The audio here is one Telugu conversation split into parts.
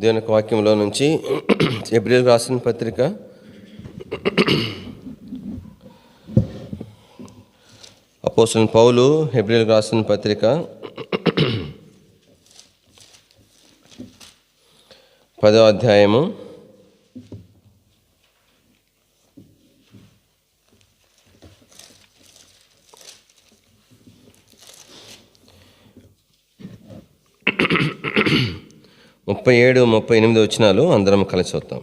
దేవుని యొక్క వాక్యంలో నుంచి హెబ్రీయులకు రాసిన పత్రిక 'అపోస్తలుడైన పౌలు హెబ్రీయులకు రాసిన పత్రిక 10వ అధ్యాయము 37-38 వచనాలు అందరం కలిసి వద్దాం.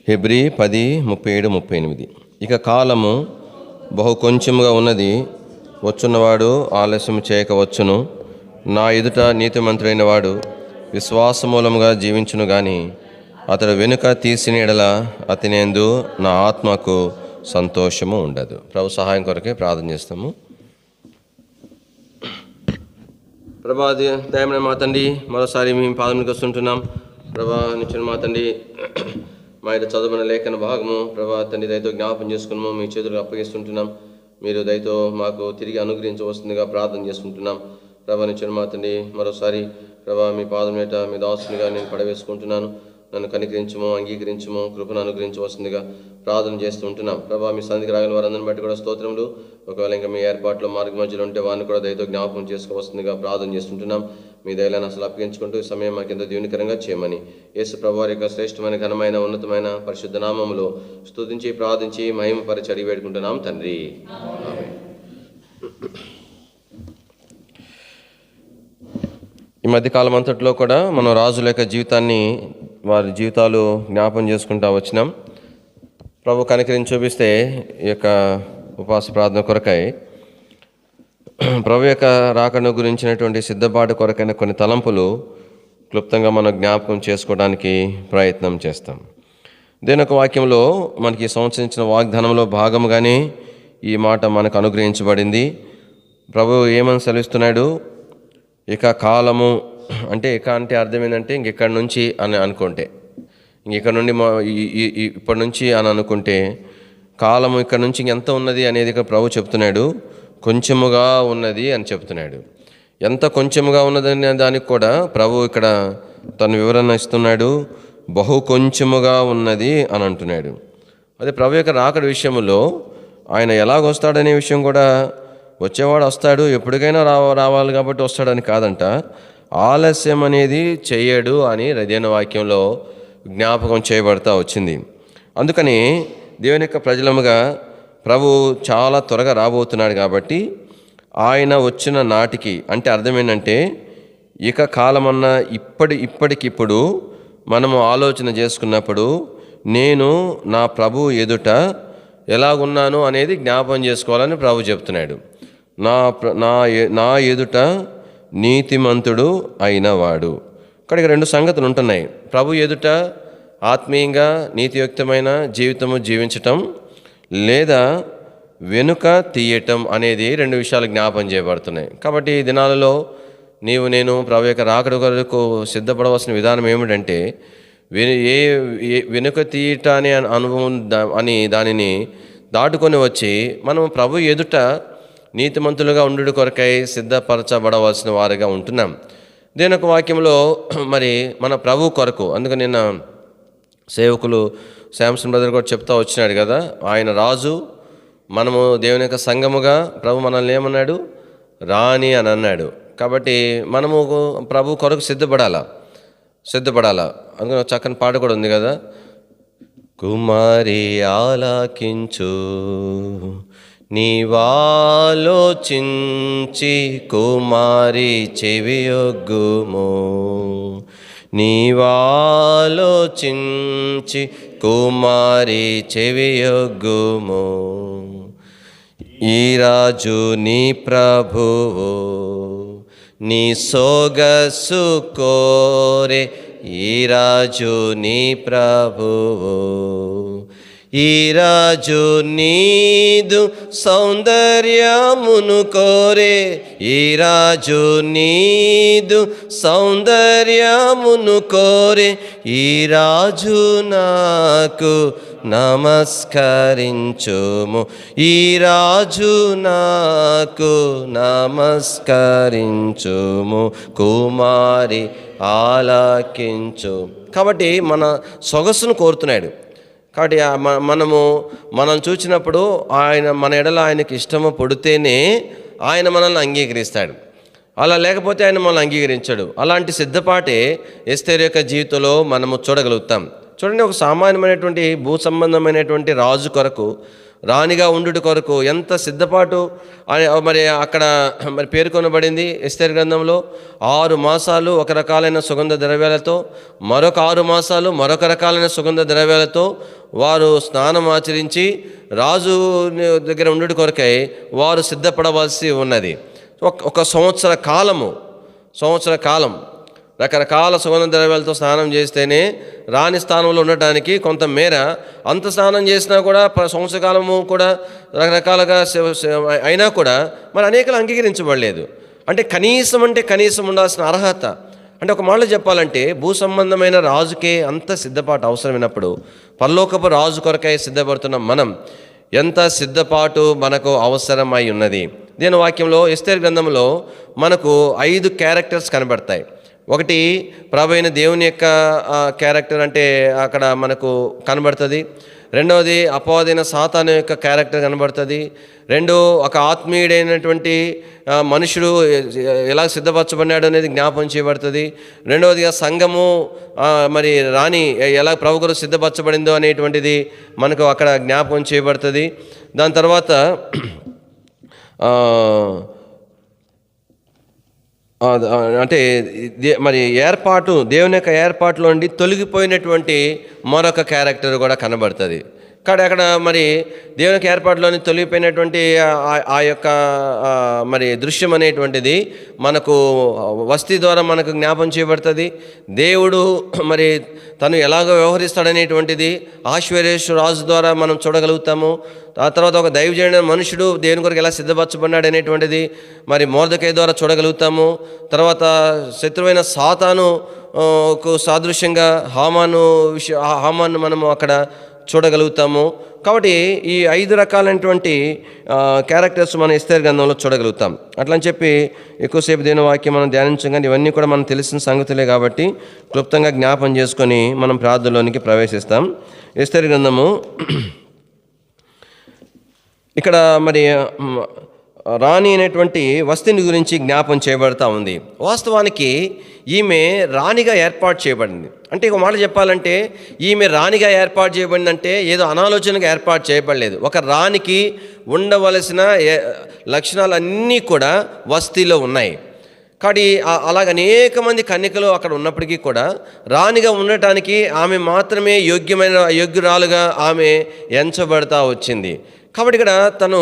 హెబ్రీ 10:37-38. ఇక కాలము బహు కొంచెముగా ఉన్నది, వచ్చున్నవాడు ఆలస్యం చేయకవచ్చును. నా ఎదుట నీతిమంతుడైన వాడు విశ్వాసమూలముగా జీవించును గాని అతడు వెనుక తీసిన ఎడల అతనియందు నా ఆత్మకు సంతోషము ఉండదు. ప్రభు సహాయం కొరకే ప్రార్థన చేస్తాము. ప్రభా దయమైన మా తండ్రి, మరోసారి మేము పాదములకు వస్తుంటున్నాం. ప్రభా నిచ్చిన మా తండ్రి, మా యొక్క చదువుకున్న లేఖన భాగము ప్రభా తండ్రి దయతో జ్ఞాపం చేసుకున్నాము, మీ చేతులకు అప్పగిస్తుంటున్నాం. మీరు దయతో మాకు తిరిగి అనుగ్రహించవలసిందిగా ప్రార్థన చేసుకుంటున్నాం. ప్రభా నిచ్చిన మా తండ్రి, మరోసారి ప్రభా మీ పాదం మీద మీ దాసునిగా నేను పడవేసుకుంటున్నాను. నన్ను కనికరించము, అంగీకరించము, కృపను అనుగ్రహించవలసిందిగా ప్రార్థన చేస్తూ ఉంటున్నాం. ప్రభా మీ సంధికి రాగల వారందరిని బట్టి కూడా స్తోత్రములు. ఒకవేళ ఇంకా మీ ఏర్పాట్లో మార్గ మధ్యలో ఉంటే వారిని కూడా దయతో జ్ఞాపకం చేసుకోవాల్సిందిగా ప్రార్థన చేస్తుంటున్నాం. మీ దయలను అసలు అప్పగించుకుంటూ ఈ సమయం మాకెంతో దీవెనకరంగా చేయమని యేసు ప్రభువారి యొక్క శ్రేష్టమైన ఘనమైన ఉన్నతమైన పరిశుద్ధ నామములో స్తుతించి ప్రార్థించి మహిమపరిచి అడిగి వేడుకుంటున్నాం తండ్రి. ఆమేన్. ఈ మధ్యకాలం అంతట్లో కూడా మనం రాజుల యొక్క జీవితాన్ని, వారి జీవితాలు జ్ఞాపం చేసుకుంటూ వచ్చినాం. ప్రభు కనికరించి చూపిస్తే ఈ యొక్క ఉపవాస ప్రార్థన కొరకై ప్రభు యొక్క రాకను గురించినటువంటి సిద్ధపాటు కొరకైన కొన్ని తలంపులు క్లుప్తంగా మనం జ్ఞాపకం చేసుకోవడానికి ప్రయత్నం చేస్తాం. దేని యొక్క వాక్యంలో మనకి సంవత్సరించిన వాగ్దానంలో భాగంగానే ఈ మాట మనకు అనుగ్రహించబడింది. ప్రభు ఏమని సెలవిస్తున్నాడు? ఇక కాలము అంటే, ఇక అంటే అర్థం ఏంటంటే ఇంకెక్కడి నుంచి అని అనుకుంటే, ఇంకెక్కడి నుండి ఇప్పటి నుంచి అని అనుకుంటే, కాలము ఇక్కడ నుంచి ఇంకెంత ఉన్నది అనేది ఇక్కడ ప్రభు చెప్తున్నాడు. కొంచెముగా ఉన్నది అని చెప్తున్నాడు. ఎంత కొంచెముగా ఉన్నదని దానికి కూడా ప్రభు ఇక్కడ తన వివరణ ఇస్తున్నాడు. బహు కొంచెముగా ఉన్నది అని అంటున్నాడు. అదే ప్రభు యొక్క రాకడ విషయంలో ఆయన ఎలాగొస్తాడనే విషయం కూడా, వచ్చేవాడు వస్తాడు, ఎప్పటికైనా రావాలి కాబట్టి వస్తాడని కాదంట. ఆలస్యం అనేది చెయ్యడు అని హృదయ వాక్యంలో జ్ఞాపకం చేయబడతా వచ్చింది. అందుకని దేవుని యొక్క ప్రజలముగా ప్రభు చాలా త్వరగా రాబోతున్నాడు కాబట్టి ఆయన వచ్చిన నాటికి, అంటే అర్థం ఏంటంటే ఇక కాలమన్నా ఇప్పటికిప్పుడు మనము ఆలోచన చేసుకున్నప్పుడు నేను నా ప్రభు ఎదుట ఎలాగున్నాను అనేది జ్ఞాపకం చేసుకోవాలని ప్రభు చెప్తున్నాడు. నా ఎదుట నీతిమంతుడు అయినవాడు. ఇక్కడికి రెండు సంగతులు ఉంటున్నాయి. ప్రభు ఎదుట ఆత్మీయంగా నీతియుక్తమైన జీవితము జీవించటం, లేదా వెనుక తీయటం అనేది రెండు విషయాలు జ్ఞాపం చేయబడుతున్నాయి. కాబట్టి ఈ దినాలలో నేను ప్రభు యొక్క రాకడ కొరకు సిద్ధపడవలసిన విధానం ఏమిటంటే, వెనుక తీయట అనే అనుభవం అని దానిని దాటుకొని వచ్చి మనం ప్రభు ఎదుట నీతిమంతులుగా ఉండు కొరకై సిద్ధపరచబడవలసిన వారిగా ఉంటున్నాం. దేని యొక్క వాక్యంలో మరి మన ప్రభు కొరకు, అందుకని నిన్న సేవకులు శాంసన్ బ్రదర్ కూడా చెప్తా వచ్చినాడు కదా, ఆయన రాజు, మనము దేవుని యొక్క సంఘముగా ప్రభు మనల్ని ఏమన్నాడు? రాని అని అన్నాడు. కాబట్టి మనము ప్రభు కొరకు సిద్ధపడాలా. అందుకని చక్కని పాట కూడా ఉంది కదా, కుమారి ఆలకించు నీవాలోచించి కుమారి చెవియొగ్గుము, నీవాలోచించి కుమారి చెవియొగ్గుము. ఈ రాజు నీ ప్రభువు, నీ సొగసు కోరే ఈ రాజు నీ ప్రభువు. ఈ రాజు నీదు సౌందర్యమును కోరే, ఈ రాజు నీదు సౌందర్యమును కోరే, ఈ రాజు నాకు నమస్కరించుము. ఈ రాజు నాకు నమస్కరించుము, కుమారి ఆలకించు. కాబట్టి మన సొగసును కోరుతున్నాడు. కాబట్టి మనం చూసినప్పుడు మన ఎడల ఆయనకి ఇష్టము పుడితేనే ఆయన మనల్ని అంగీకరిస్తాడు. అలా లేకపోతే ఆయన మనల్ని అంగీకరించాడు. అలాంటి సిద్ధపాటే ఎస్తేరు యొక్క జీవితంలో మనము చూడగలుగుతాం. చూడండి, ఒక సామాన్యమైనటువంటి భూ సంబంధమైనటువంటి రాజు కొరకు, రాణిగా ఉండుట కొరకు ఎంత సిద్ధపాటు మరి అక్కడ మరి పేర్కొనబడింది. ఎస్తేరు గ్రంథంలో 6 మాసాలు ఒక రకాలైన సుగంధ ద్రవ్యాలతో, మరొక 6 మాసాలు మరొక రకాలైన సుగంధ ద్రవ్యాలతో వారు స్నానం ఆచరించి రాజు దగ్గర ఉండుట కొరకై వారు సిద్ధపడవలసి ఉన్నది. ఒక సంవత్సర కాలం రకరకాల సుగంధ ద్రవ్యాలతో స్నానం చేస్తేనే రాణి స్థానంలో ఉండటానికి కొంత మేర, అంత స్నానం చేసినా కూడా సంవత్సర కాలము కూడా రకరకాలుగా అయినా కూడా మరి అనేకలు అంగీకరించబడలేదు. అంటే కనీసం ఉండాల్సిన అర్హత, అంటే ఒక మాటలో చెప్పాలంటే భూ సంబంధమైన రాజుకే అంత సిద్ధపాటు అవసరమైనప్పుడు పరలోకపు రాజు కొరకై సిద్ధపడుతున్న మనం ఎంత సిద్ధపాటు మనకు అవసరమై ఉన్నది. దీని వాక్యంలో ఎస్తేరు గ్రంథంలో మనకు 5 క్యారెక్టర్స్ కనబడతాయి. ఒకటి ప్రభు అయిన దేవుని యొక్క క్యారెక్టర్ అంటే అక్కడ మనకు కనబడుతుంది. రెండవది అపవాదైన సాతాను యొక్క క్యారెక్టర్ కనబడుతుంది. రెండు, ఒక ఆత్మీయుడైనటువంటి మనుషుడు ఎలా సిద్ధపరచబడినాడు అనేది జ్ఞాపకం చేయబడుతుంది. రెండవదిగా సంఘము మరి రాణి ఎలా ప్రభు కొరకు సిద్ధపరచబడిందో అనేటువంటిది మనకు అక్కడ జ్ఞాపకం చేయబడుతుంది. దాని తర్వాత అంటే మరి దేవుని యొక్క ఏర్పాటులో నుండి తొలగిపోయినటువంటి మరొక క్యారెక్టర్ కూడా కనబడుతుంది. కానీ అక్కడ మరి దేవుని యొక్క ఏర్పాటులోని తొలగిపోయినటువంటి ఆ యొక్క మరి దృశ్యం అనేటువంటిది మనకు వస్తీ ద్వారా మనకు జ్ఞాపం చేయబడుతుంది. దేవుడు మరి తను ఎలాగో వ్యవహరిస్తాడనేటువంటిది ఆశ్వర్యేశ్వర రాజు ద్వారా మనం చూడగలుగుతాము. ఆ తర్వాత ఒక దైవజనుడైన మనుషుడు దేవుని కొరకు ఎలా సిద్ధపరచబడ్డాడు అనేటువంటిది మరి మొర్దెకై ద్వారా చూడగలుగుతాము. తర్వాత శత్రువైన సాతానుకు సాదృశ్యంగా హామాను మనము అక్కడ చూడగలుగుతాము. కాబట్టి ఈ 5 రకాలైనటువంటి క్యారెక్టర్స్ మనం ఎస్తేరు గ్రంథంలో చూడగలుగుతాం. అట్లని చెప్పి ఎక్కువసేపు దేవుని వాక్యం మనం ధ్యానించం, కానీ ఇవన్నీ కూడా మనం తెలిసిన సంగతులే కాబట్టి క్లుప్తంగా జ్ఞాపం చేసుకొని మనం ప్రార్థనలోనికి ప్రవేశిస్తాం. ఎస్తేరు గ్రంథము ఇక్కడ మరి రాణి అనేటువంటి వస్తుని గురించి జ్ఞాపం చేయబడతా ఉంది. వాస్తవానికి ఈమె రాణిగా ఏర్పాటు చేయబడింది. అంటే ఒక మాట చెప్పాలంటే ఈమె రాణిగా ఏర్పాటు చేయబడిందంటే ఏదో అనాలోచనగా ఏర్పాటు చేయబడలేదు. ఒక రాణికి ఉండవలసిన లక్షణాలన్నీ కూడా వస్తీలో ఉన్నాయి. కాబట్టి అలాగ అనేక మంది కన్యకలు అక్కడ ఉన్నప్పటికీ కూడా రాణిగా ఉండటానికి ఆమె మాత్రమే యోగ్యురాలుగా ఆమె ఎంచబడతా వచ్చింది. కాబట్టి ఇక్కడ తను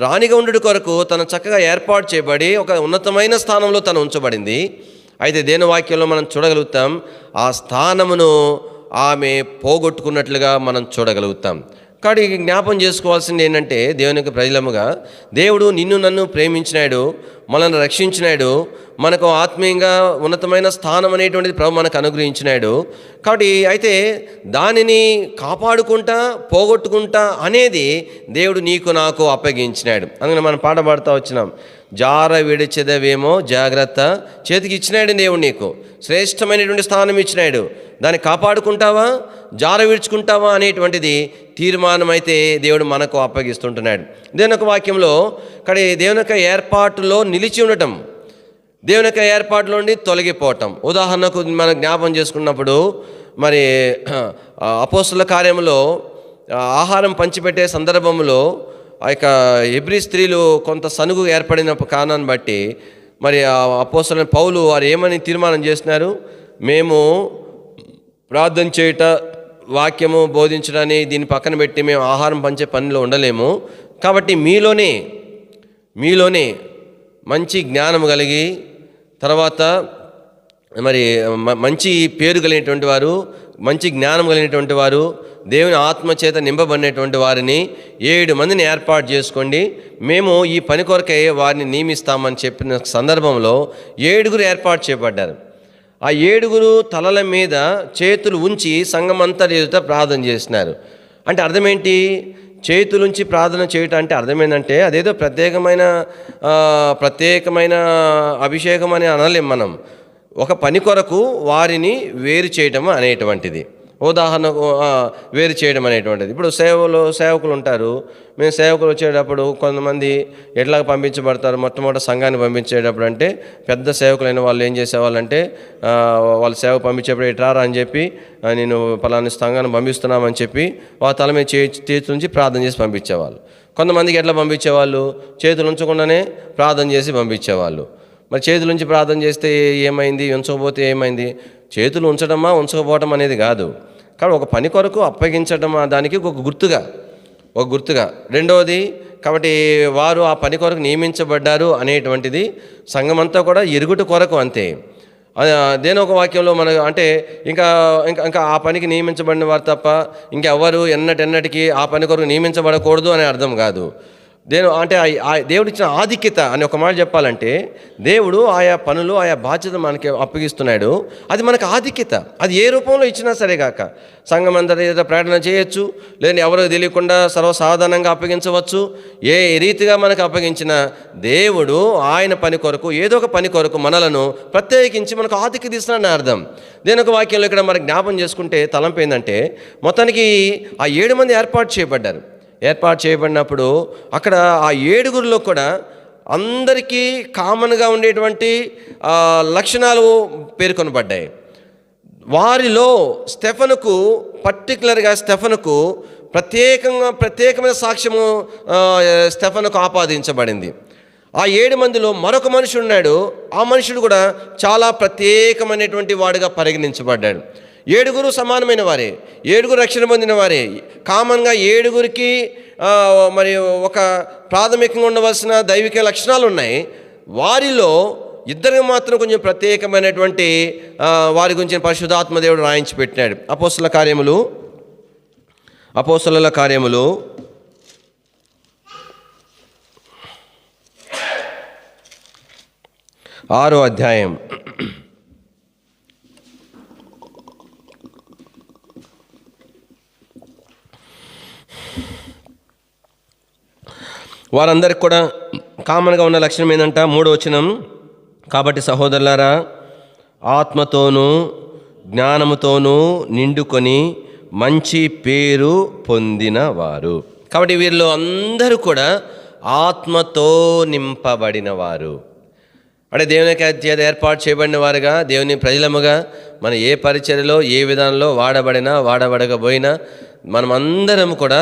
రాణిగా ఉండుట కొరకు తను చక్కగా ఏర్పాటు చేయబడి ఒక ఉన్నతమైన స్థానంలో తను ఉంచబడింది. అయితే దేవుని వాక్యంలో మనం చూడగలుగుతాం, ఆ స్థానమును ఆమె పోగొట్టుకున్నట్లుగా మనం చూడగలుగుతాం. కాబట్టి జ్ఞాపం చేసుకోవాల్సింది ఏంటంటే, దేవుని యొక్క ప్రజలముగా దేవుడు నిన్ను నన్ను ప్రేమించినాడు, మనల్ని రక్షించినాడు, మనకు ఆత్మీయంగా ఉన్నతమైన స్థానం అనేటువంటిది ప్రభు మనకు అనుగ్రహించినాడు. కాబట్టి అయితే దానిని కాపాడుకుంటా పోగొట్టుకుంటా అనేది దేవుడు నీకు నాకు అప్పగించినాడు. అందుకని మనం పాట పాడుతూ వచ్చినాం, జార విడిచెదవేమో జాగ్రత్త, చేతికి ఇచ్చినాడు దేవుడు, నీకు శ్రేష్టమైనటువంటి స్థానం ఇచ్చినాడు. దాన్ని కాపాడుకుంటావా జార విడుచుకుంటావా అనేటువంటిది తీర్మానం అయితే దేవుడు మనకు అప్పగిస్తుంటున్నాడు. దేవుని యొక్క వాక్యంలో కానీ దేవుని యొక్క ఏర్పాటులో నిలిచి ఉండటం, దేవుని యొక్క ఏర్పాటులో నుండి తొలగిపోవటం. ఉదాహరణకు మనం జ్ఞాపం చేసుకున్నప్పుడు మరి అపోస్తుల కార్యంలో ఆహారం పంచిపెట్టే సందర్భంలో ఆ యొక్క హెబ్రీ స్త్రీలు కొంత సనుగు ఏర్పడిన కారణాన్ని బట్టి మరి అపోస్తలుడైన పౌలు వారు ఏమని తీర్మానం చేస్తున్నారు, మేము ప్రార్థన చేయుట, వాక్యము బోధించడాన్ని దీన్ని పక్కన పెట్టి మేము ఆహారం పంచే పనిలో ఉండలేము. కాబట్టి మీలోనే మంచి జ్ఞానం కలిగి, తర్వాత మరి మంచి పేరు కలిగినటువంటి వారు, మంచి జ్ఞానం కలిగినటువంటి వారు, దేవుని ఆత్మచేత నింపబడినటువంటి వారిని 7 మందిని ఏర్పాటు చేసుకోండి, మేము ఈ పని కొరకై వారిని నియమిస్తామని చెప్పిన సందర్భంలో 7 ఏర్పాటు చేయబడ్డారు. ఆ 7 తలల మీద చేతులు ఉంచి సంఘమంతా ఎదుట ప్రార్థన చేసినారు. అంటే అర్థమేంటి? చేతులుంచి ప్రార్థన చేయటం అంటే అర్థమేంటంటే అదేదో ప్రత్యేకమైన అభిషేకం అని అనలేం మనం. ఒక పని కొరకు వారిని వేరు చేయటం అనేటువంటిది. ఉదాహరణకు వేరు చేయడం అనేటువంటిది. ఇప్పుడు సేవకులు ఉంటారు. మేము సేవకులు వచ్చేటప్పుడు కొంతమంది ఎట్లా పంపించబడతారు? మొట్టమొదటి సంఘాన్ని పంపించేటప్పుడు అంటే పెద్ద సేవకులైన వాళ్ళు ఏం చేసేవాళ్ళంటే వాళ్ళ సేవ పంపించేప్పుడు ఎట్రారా అని చెప్పి నేను పలానా సంఘాన్ని పంపిస్తున్నామని చెప్పి వాళ్ళ తల మీద చేతుల నుంచి ప్రార్థన చేసి పంపించేవాళ్ళు. కొంతమందికి ఎట్లా పంపించేవాళ్ళు? చేతులు ఉంచకుండానే ప్రార్థన చేసి పంపించేవాళ్ళు. మరి చేతుల నుంచి ప్రార్థన చేస్తే ఏమైంది? ఉంచకపోతే ఏమైంది? చేతులు ఉంచడమా ఉంచకపోవటం అనేది కాదు, కానీ ఒక పని కొరకు అప్పగించడం దానికి ఒక గుర్తుగా. రెండవది, కాబట్టి వారు ఆ పని కొరకు నియమించబడ్డారు అనేటువంటిది సంఘమంతా కూడా ఎరుగుట కొరకు అంతే. దేని ఒక వాక్యంలో మన అంటే ఇంకా ఆ పనికి నియమించబడిన వారు తప్ప ఇంకెవ్వరు ఎన్నటికి ఆ పని కొరకు నియమించబడకూడదు అనే అర్థం కాదు. దేవుడు ఇచ్చిన ఆధిక్యత అని ఒక మాట చెప్పాలంటే, దేవుడు ఆయా పనులు ఆయా బాధ్యత మనకి అప్పగిస్తున్నాడు. అది మనకు ఆధిక్యత. అది ఏ రూపంలో ఇచ్చినా సరే కాక సంఘం అందరి ఏదో ప్రకటన చేయొచ్చు, లేదంటే ఎవరో తెలియకుండా సర్వసాధారణంగా అప్పగించవచ్చు. ఏ రీతిగా మనకు అప్పగించిన దేవుడు ఆయన పని కొరకు ఏదో ఒక పని కొరకు మనలను ప్రత్యేకించి మనకు ఆధిక్యత ఇస్తున్నాడని అర్థం. దేని ఒక వాక్యంలో ఇక్కడ మనకు జ్ఞాపం చేసుకుంటే తలంపు ఏంటంటే, మొత్తానికి ఆ 7 మంది ఏర్పాటు చేయబడినప్పుడు అక్కడ ఆ 7గురిలో కూడా అందరికీ కామన్గా ఉండేటువంటి లక్షణాలు పేర్కొనబడ్డాయి. వారిలో స్టెఫనుకు ప్రత్యేకమైన సాక్ష్యము స్టెఫనుకు ఆపాదించబడింది. ఆ 7 మందిలో మరొక మనుషుడు ఉన్నాడు. ఆ మనుషుడు కూడా చాలా ప్రత్యేకమైనటువంటి వాడుగా పరిగణించబడ్డాడు. 7 సమానమైన వారే, 7 రక్షణ పొందిన వారే. కామన్గా 7కి మరి ఒక ప్రాథమికంగా ఉండవలసిన దైవిక లక్షణాలు ఉన్నాయి. వారిలో 2 మాత్రం కొంచెం ప్రత్యేకమైనటువంటి వారి గురించి పరిశుద్ధాత్మ దేవుడు రాయించి పెట్టినాడు. అపోస్తలుల కార్యములు 6వ అధ్యాయం. వారందరికి కూడా కామన్గా ఉన్న లక్షణం ఏంటంట? 3వ వచనం. కాబట్టి సహోదరులారా, ఆత్మతోనూ జ్ఞానముతోనూ నిండుకొని మంచి పేరు పొందినవారు. కాబట్టి వీరిలో అందరూ కూడా ఆత్మతో నింపబడినవారు. అంటే దేవుని చేత ఏర్పాటు చేయబడిన వారుగా, దేవుని ప్రజలముగా మన ఏ పరిచర్యలో ఏ విధానంలో వాడబడకపోయినా మనమందరం కూడా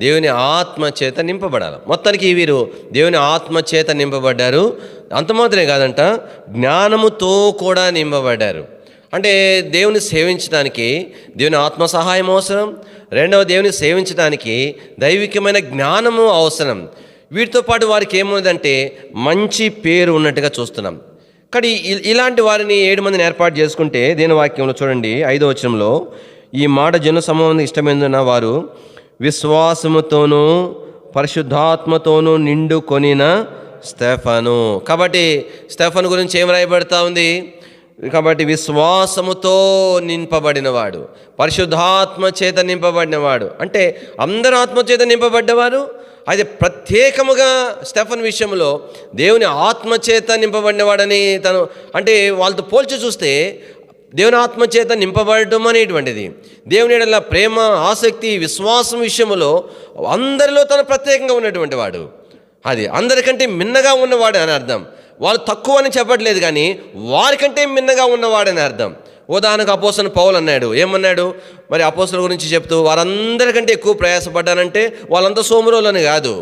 దేవుని ఆత్మ చేత నింపబడాలి. మొత్తానికి వీరు దేవుని ఆత్మ చేత నింపబడ్డారు. అంత మాత్రమే కాదంట, జ్ఞానముతో కూడా నింపబడ్డారు. అంటే దేవుని సేవించడానికి దేవుని ఆత్మ సహాయం అవసరం. రెండవ, దేవుని సేవించడానికి దైవికమైన జ్ఞానము అవసరం. వీటితో పాటు వారికి ఏముందంటే మంచి పేరు ఉన్నట్టుగా చూస్తున్నాం. కానీ ఇలాంటి వారిని 7 మందిని ఏర్పాటు చేసుకుంటే దేని వాక్యంలో చూడండి 5వ వచనంలో, ఈ మాట జన సమూహం ఇష్టమైన వారు విశ్వాసముతోనూ పరిశుద్ధాత్మతోనూ నిండుకొనిన స్టెఫను. కాబట్టి స్టెఫను గురించి ఏం రాయబడతా ఉంది? కాబట్టి విశ్వాసముతో నింపబడినవాడు, పరిశుద్ధాత్మ చేత నింపబడినవాడు. అంటే అందరూ ఆత్మచేత నింపబడ్డవారు. అయితే ప్రత్యేకముగా స్టెఫన్ విషయంలో దేవుని ఆత్మచేత నింపబడినవాడని అంటే వాళ్ళతో పోల్చి చూస్తే దేవుని ఆత్మచేత నింపబడటం అనేటువంటిది దేవుని యెడల ప్రేమ, ఆసక్తి, విశ్వాసం విషయంలో అందరిలో తను ప్రత్యేకంగా ఉన్నటువంటి వాడు. అది అందరికంటే మిన్నగా ఉన్నవాడు అని అర్థం. వాళ్ళు తక్కువ అని చెప్పట్లేదు, కానీ వారికంటే మిన్నగా ఉన్నవాడని అర్థం. ఉదాహరణకు అపోస్తలుడు పౌలు అన్నాడు, ఏమన్నాడు? మరి అపోస్తలుల గురించి చెప్తూ వారందరికంటే ఎక్కువ ప్రయాసపడ్డానంటే వాళ్ళంతా సోమరులని కాదు,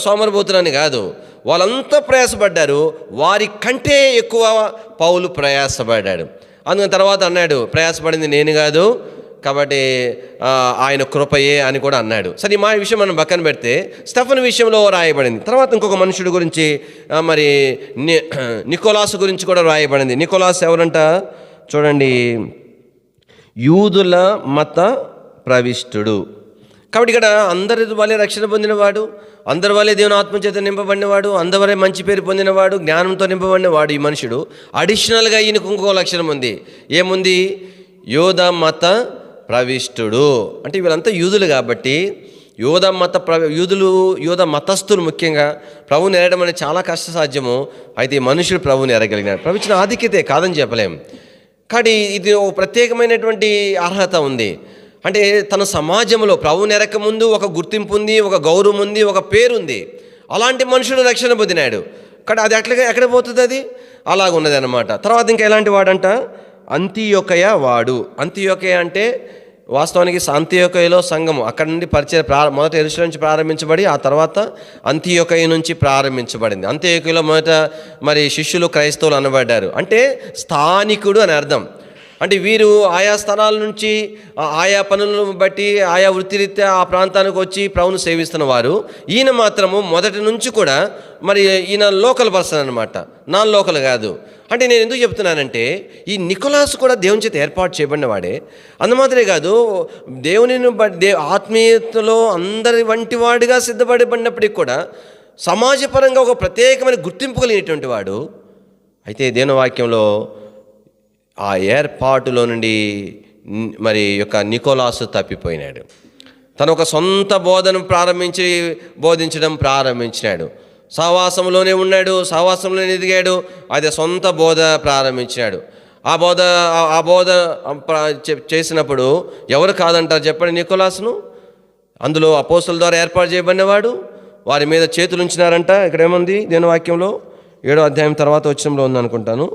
సోమరభూతులని కాదు, వాళ్ళంతా ప్రయాసపడ్డారు. వారి కంటే ఎక్కువ పౌలు ప్రయాసపడ్డాడు. అందుకని తర్వాత అన్నాడు, ప్రయాసపడింది నేను కాదు, కాబట్టి ఆయన కృపయే అని కూడా అన్నాడు. సరే, మా విషయం మనం పక్కన పెడితే స్టెఫన్ విషయంలో రాయబడింది. తర్వాత ఇంకొక మనుషుడి గురించి మరి నికోలాసు గురించి కూడా రాయబడింది. నికోలాసు ఎవరంట చూడండి, యూదుల మత ప్రవిష్టుడు. కాబట్టి ఇక్కడ అందరి వల్లే రక్షణ పొందినవాడు, అందరి వల్లే దేవుని ఆత్మచేత నింపబడినవాడు, అందరి వల్లే మంచి పేరు పొందినవాడు, జ్ఞానంతో నింపబడినవాడు ఈ మనుషుడు. అడిషనల్గా ఈయనకు ఇంకో లక్షణం ఉంది. ఏముంది? యూద మత ప్రవిష్టుడు. అంటే వీళ్ళంతా యూదులు కాబట్టి యూద మతస్థులు ముఖ్యంగా ప్రభువుని ఎరగడం అనేది చాలా కష్టసాధ్యము. అయితే ఈ మనుషుడు ప్రభువుని ఎరగలిగినాడు. ప్రభు ఇచ్చిన ఆధిక్యతే, కాదని చెప్పలేం. కానీ ఇది ఒక ప్రత్యేకమైనటువంటి అర్హత ఉంది. అంటే తన సమాజంలో ప్రభువుని ఎరక ముందు ఒక గుర్తింపు ఉంది, ఒక గౌరవం ఉంది, ఒక పేరుంది. అలాంటి మనుషుడు రక్షణ పొందినాడు. కానీ అది ఎక్కడ పోతుంది? అది అలాగున్నది అన్నమాట. తర్వాత ఇంకా ఎలాంటి వాడంట? అంతియొకయ వాడు. అంతియొకయ అంటే వాస్తవానికి అంతియొకయలో సంఘము, అక్కడ నుండి పరిచయం మొదట యెరూషలేము నుంచి ప్రారంభించబడి ఆ తర్వాత అంతియొకయ నుంచి ప్రారంభించబడింది. అంతియొకయలో మొదట మరి శిష్యులు క్రైస్తవులు అనబడ్డారు. అంటే స్థానికుడు అని అర్థం. అంటే వీరు ఆయా స్థలాల నుంచి ఆయా పనులను బట్టి ఆయా వృత్తిరీత్యా ఆ ప్రాంతానికి వచ్చి ప్రభువును సేవిస్తున్న వారు. ఈయన మాత్రము మొదటి నుంచి కూడా మరి ఈయన లోకల్ పర్సన్ అనమాట, నాన్ లోకల్ కాదు. అంటే నేను ఎందుకు చెప్తున్నానంటే ఈ నికోలాస్ కూడా దేవుని చేత ఏర్పాటు చేయబడిన వాడే. అందుమాత్రమే కాదు, దేవునిని ఆత్మీయతలో అందరి వంటి వాడిగా సిద్ధపడబడినప్పటికీ కూడా సమాజపరంగా ఒక ప్రత్యేకమైన గుర్తింపు కలిగినటువంటి వాడు. అయితే దేవుని వాక్యంలో ఆ ఏర్పాటులో నుండి మరి యొక్క నికోలాసు తప్పిపోయినాడు. తను ఒక సొంత బోధను బోధించడం ప్రారంభించినాడు. సహవాసంలోనే ఉన్నాడు, సహవాసంలోనే ఎదిగాడు. అదే సొంత బోధ ప్రారంభించినాడు. ఆ బోధ చేసినప్పుడు ఎవరు కాదంటారు చెప్పండి నికోలాసును? అందులో అపోస్తలుల ద్వారా ఏర్పాటు చేయబడినవాడు. వారి మీద చేతులు ఉంచినారంట. ఇక్కడ ఏముంది దేవుని వాక్యంలో? 7వ అధ్యాయం తర్వాత వచనంలో ఉందనుకుంటాను.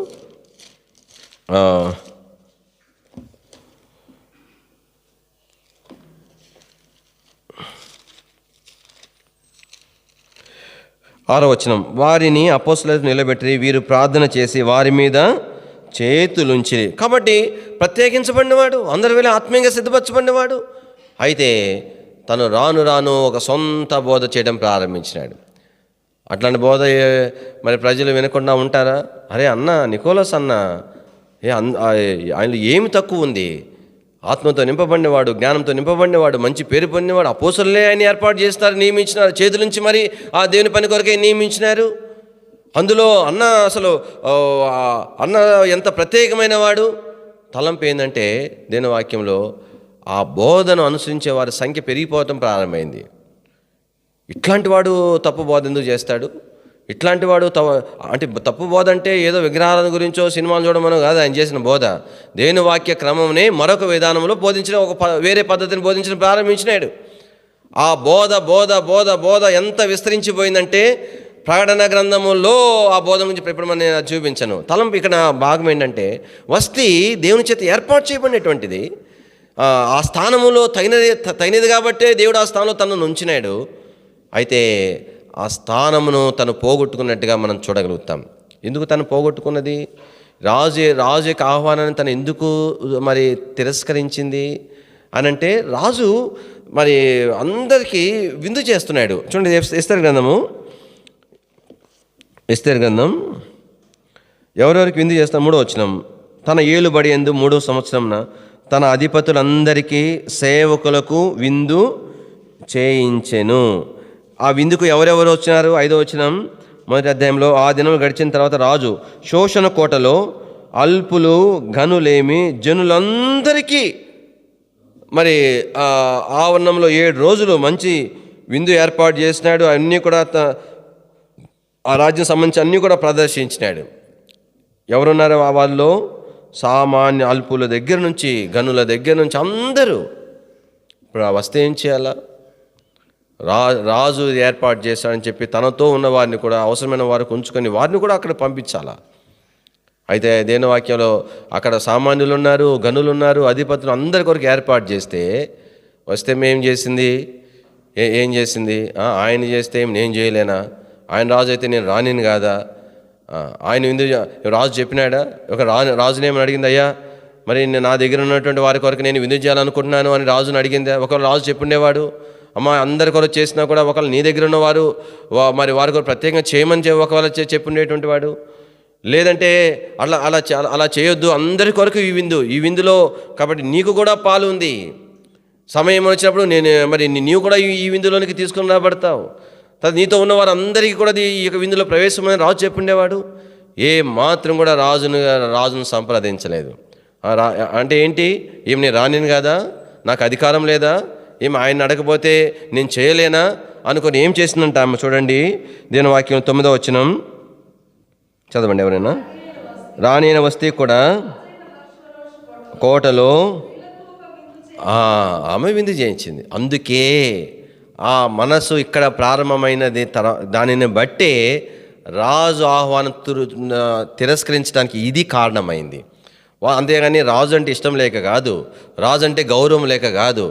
6వ వచనం, వారిని అపోస్తలులను నిలబెట్టి వీరు ప్రార్థన చేసి వారి మీద చేతులుంచి. కాబట్టి ప్రత్యేకించబడినవాడు, అందరి వేళ ఆత్మీయంగా సిద్ధపరచబడినవాడు. అయితే తను రాను ఒక సొంత బోధ చేయడం ప్రారంభించినాడు. అట్లాంటి బోధ మరి ప్రజలు వినకుండా ఉంటారా? అరే అన్న నికోలాస్ అన్న, ఆయన ఏమి తక్కువ ఉంది? ఆత్మతో నింపబడినవాడు, జ్ఞానంతో నింపబడినవాడు, మంచి పేరు పొందినవాడు. అపోస్తలులే ఆయన ఏర్పాటు చేస్తారు, నియమించినారు, చేతుల నుంచి మరి ఆ దేవుని పని కొరకే నియమించినారు. అందులో అన్న ఎంత ప్రత్యేకమైన వాడు. తలంపు ఏంటంటే దేవుని వాక్యంలో ఆ బోధను అనుసరించే వారి సంఖ్య పెరిగిపోవటం ప్రారంభమైంది. ఇట్లాంటి వాడు తప్పు బోధ ఎందుకు చేస్తాడు? ఇట్లాంటి వాడు అంటే తప్పు బోధ అంటే ఏదో విగ్రహాల గురించో సినిమాలు చూడమనో కాదు ఆయన చేసిన బోధ. దేవుని వాక్య క్రమంనే మరొక విధానంలో బోధించిన వేరే పద్ధతిని బోధించడం ప్రారంభించినాడు. ఆ బోధ ఎంత విస్తరించిపోయిందంటే ప్రకటన గ్రంథములో ఆ బోధ గురించి ఇప్పుడు నేను చూపించను. తలంపు ఇక్కడ భాగం ఏంటంటే వస్తీ దేవుని చేత ఏర్పాటు చేయబడినటువంటిది. ఆ స్థానములో తగినది కాబట్టే దేవుడు ఆ స్థానంలో తనను ఉంచినాడు. అయితే ఆ స్థానమును తను పోగొట్టుకున్నట్టుగా మనం చూడగలుగుతాం. ఎందుకు తను పోగొట్టుకున్నది? రాజు యొక్క ఆహ్వానాన్ని తను ఎందుకు మరి తిరస్కరించింది అనంటే, రాజు మరి అందరికీ విందు చేస్తున్నాడు. చూడండి ఎస్తేరు గ్రంథం ఎవరెవరికి విందు చేస్తాం? 3వ వచనం, తన ఏలుబడి యందు 3వ సంవత్సరంన తన అధిపతులందరికీ సేవకులకు విందు చేయించెను. ఆ విందుకు ఎవరెవరు వచ్చినారు? 5వ వచనం మొదటి అధ్యాయంలో, ఆ దినం గడిచిన తర్వాత రాజు శోషణ కోటలో అల్పులు ఘనులేమి జనులందరికీ మరి ఆవరణంలో 7 రోజులు మంచి విందు ఏర్పాటు చేసినాడు. అన్నీ కూడా ఆ రాజ్యం సంబంధించి అన్నీ కూడా ప్రదర్శించినాడు. ఎవరున్నారు ఆ వాళ్ళలో? సామాన్య అల్పుల దగ్గర నుంచి ఘనుల దగ్గర నుంచి అందరూ. ఇప్పుడు ఆ వస్తే ఏం చేయాలా? రాజు ఏర్పాటు చేశాడని చెప్పి తనతో ఉన్న వారిని కూడా అవసరమైన వారికి ఉంచుకొని వారిని కూడా అక్కడ పంపించాలా. అయితే దేవుని వాక్యంలో అక్కడ సామాన్యులు ఉన్నారు, గనులు ఉన్నారు, అధిపతులు అందరి కొరకు ఏర్పాటు చేస్తే వస్తే ఏం చేసింది? ఆయన చేస్తే నేను చేయలేనా? ఆయన రాజు అయితే నేను రానిని కాదా? ఆయన విందు రాజు చెప్పినాడా? ఒక రాజునేమని అడిగింది, అయ్యా మరి నా దగ్గర ఉన్నటువంటి వారి కొరకు నేను విందు చేయాలనుకుంటున్నాను అని రాజుని అడిగిందా? ఒకవేళ రాజు చెప్పుండేవాడు, అమ్మ అందరి కొరకు చేసినా కూడా ఒకవేళ నీ దగ్గర ఉన్నవారు మరి వారి కొరకు ప్రత్యేకంగా చేయమని ఒకవేళ చెప్పుండేటువంటి వాడు. లేదంటే అలా చేయొద్దు, అందరి కొరకు ఈ విందులో కాబట్టి నీకు కూడా పాలు ఉంది, సమయం వచ్చినప్పుడు నీవు కూడా ఈ విందులోనికి తీసుకుని రాబడతావు, నీతో ఉన్న వారు అందరికీ కూడా ఈ యొక్క విందులో ప్రవేశమని రాజు చెప్పుండేవాడు. ఏ మాత్రం కూడా రాజును సంప్రదించలేదు. అంటే ఏంటి? నేను రానిని కాదా? నాకు అధికారం లేదా, ఏమి ఆయన అడగపోతే నేను చేయలేనా అనుకొని ఏం చేసిందంట ఆమె. చూడండి దేవుని వాక్యం 9వ వచనం చదవండి ఎవరైనా. రాణి వస్తే కూడా కోటలో ఆమె విందు చేయించింది. అందుకే ఆ మనసు ఇక్కడ ప్రారంభమైనది. దానిని బట్టే రాజు ఆహ్వానం తిరస్కరించడానికి ఇది కారణమైంది. అంతేగాని రాజు అంటే ఇష్టం లేక కాదు, రాజు అంటే గౌరవం లేక కాదు.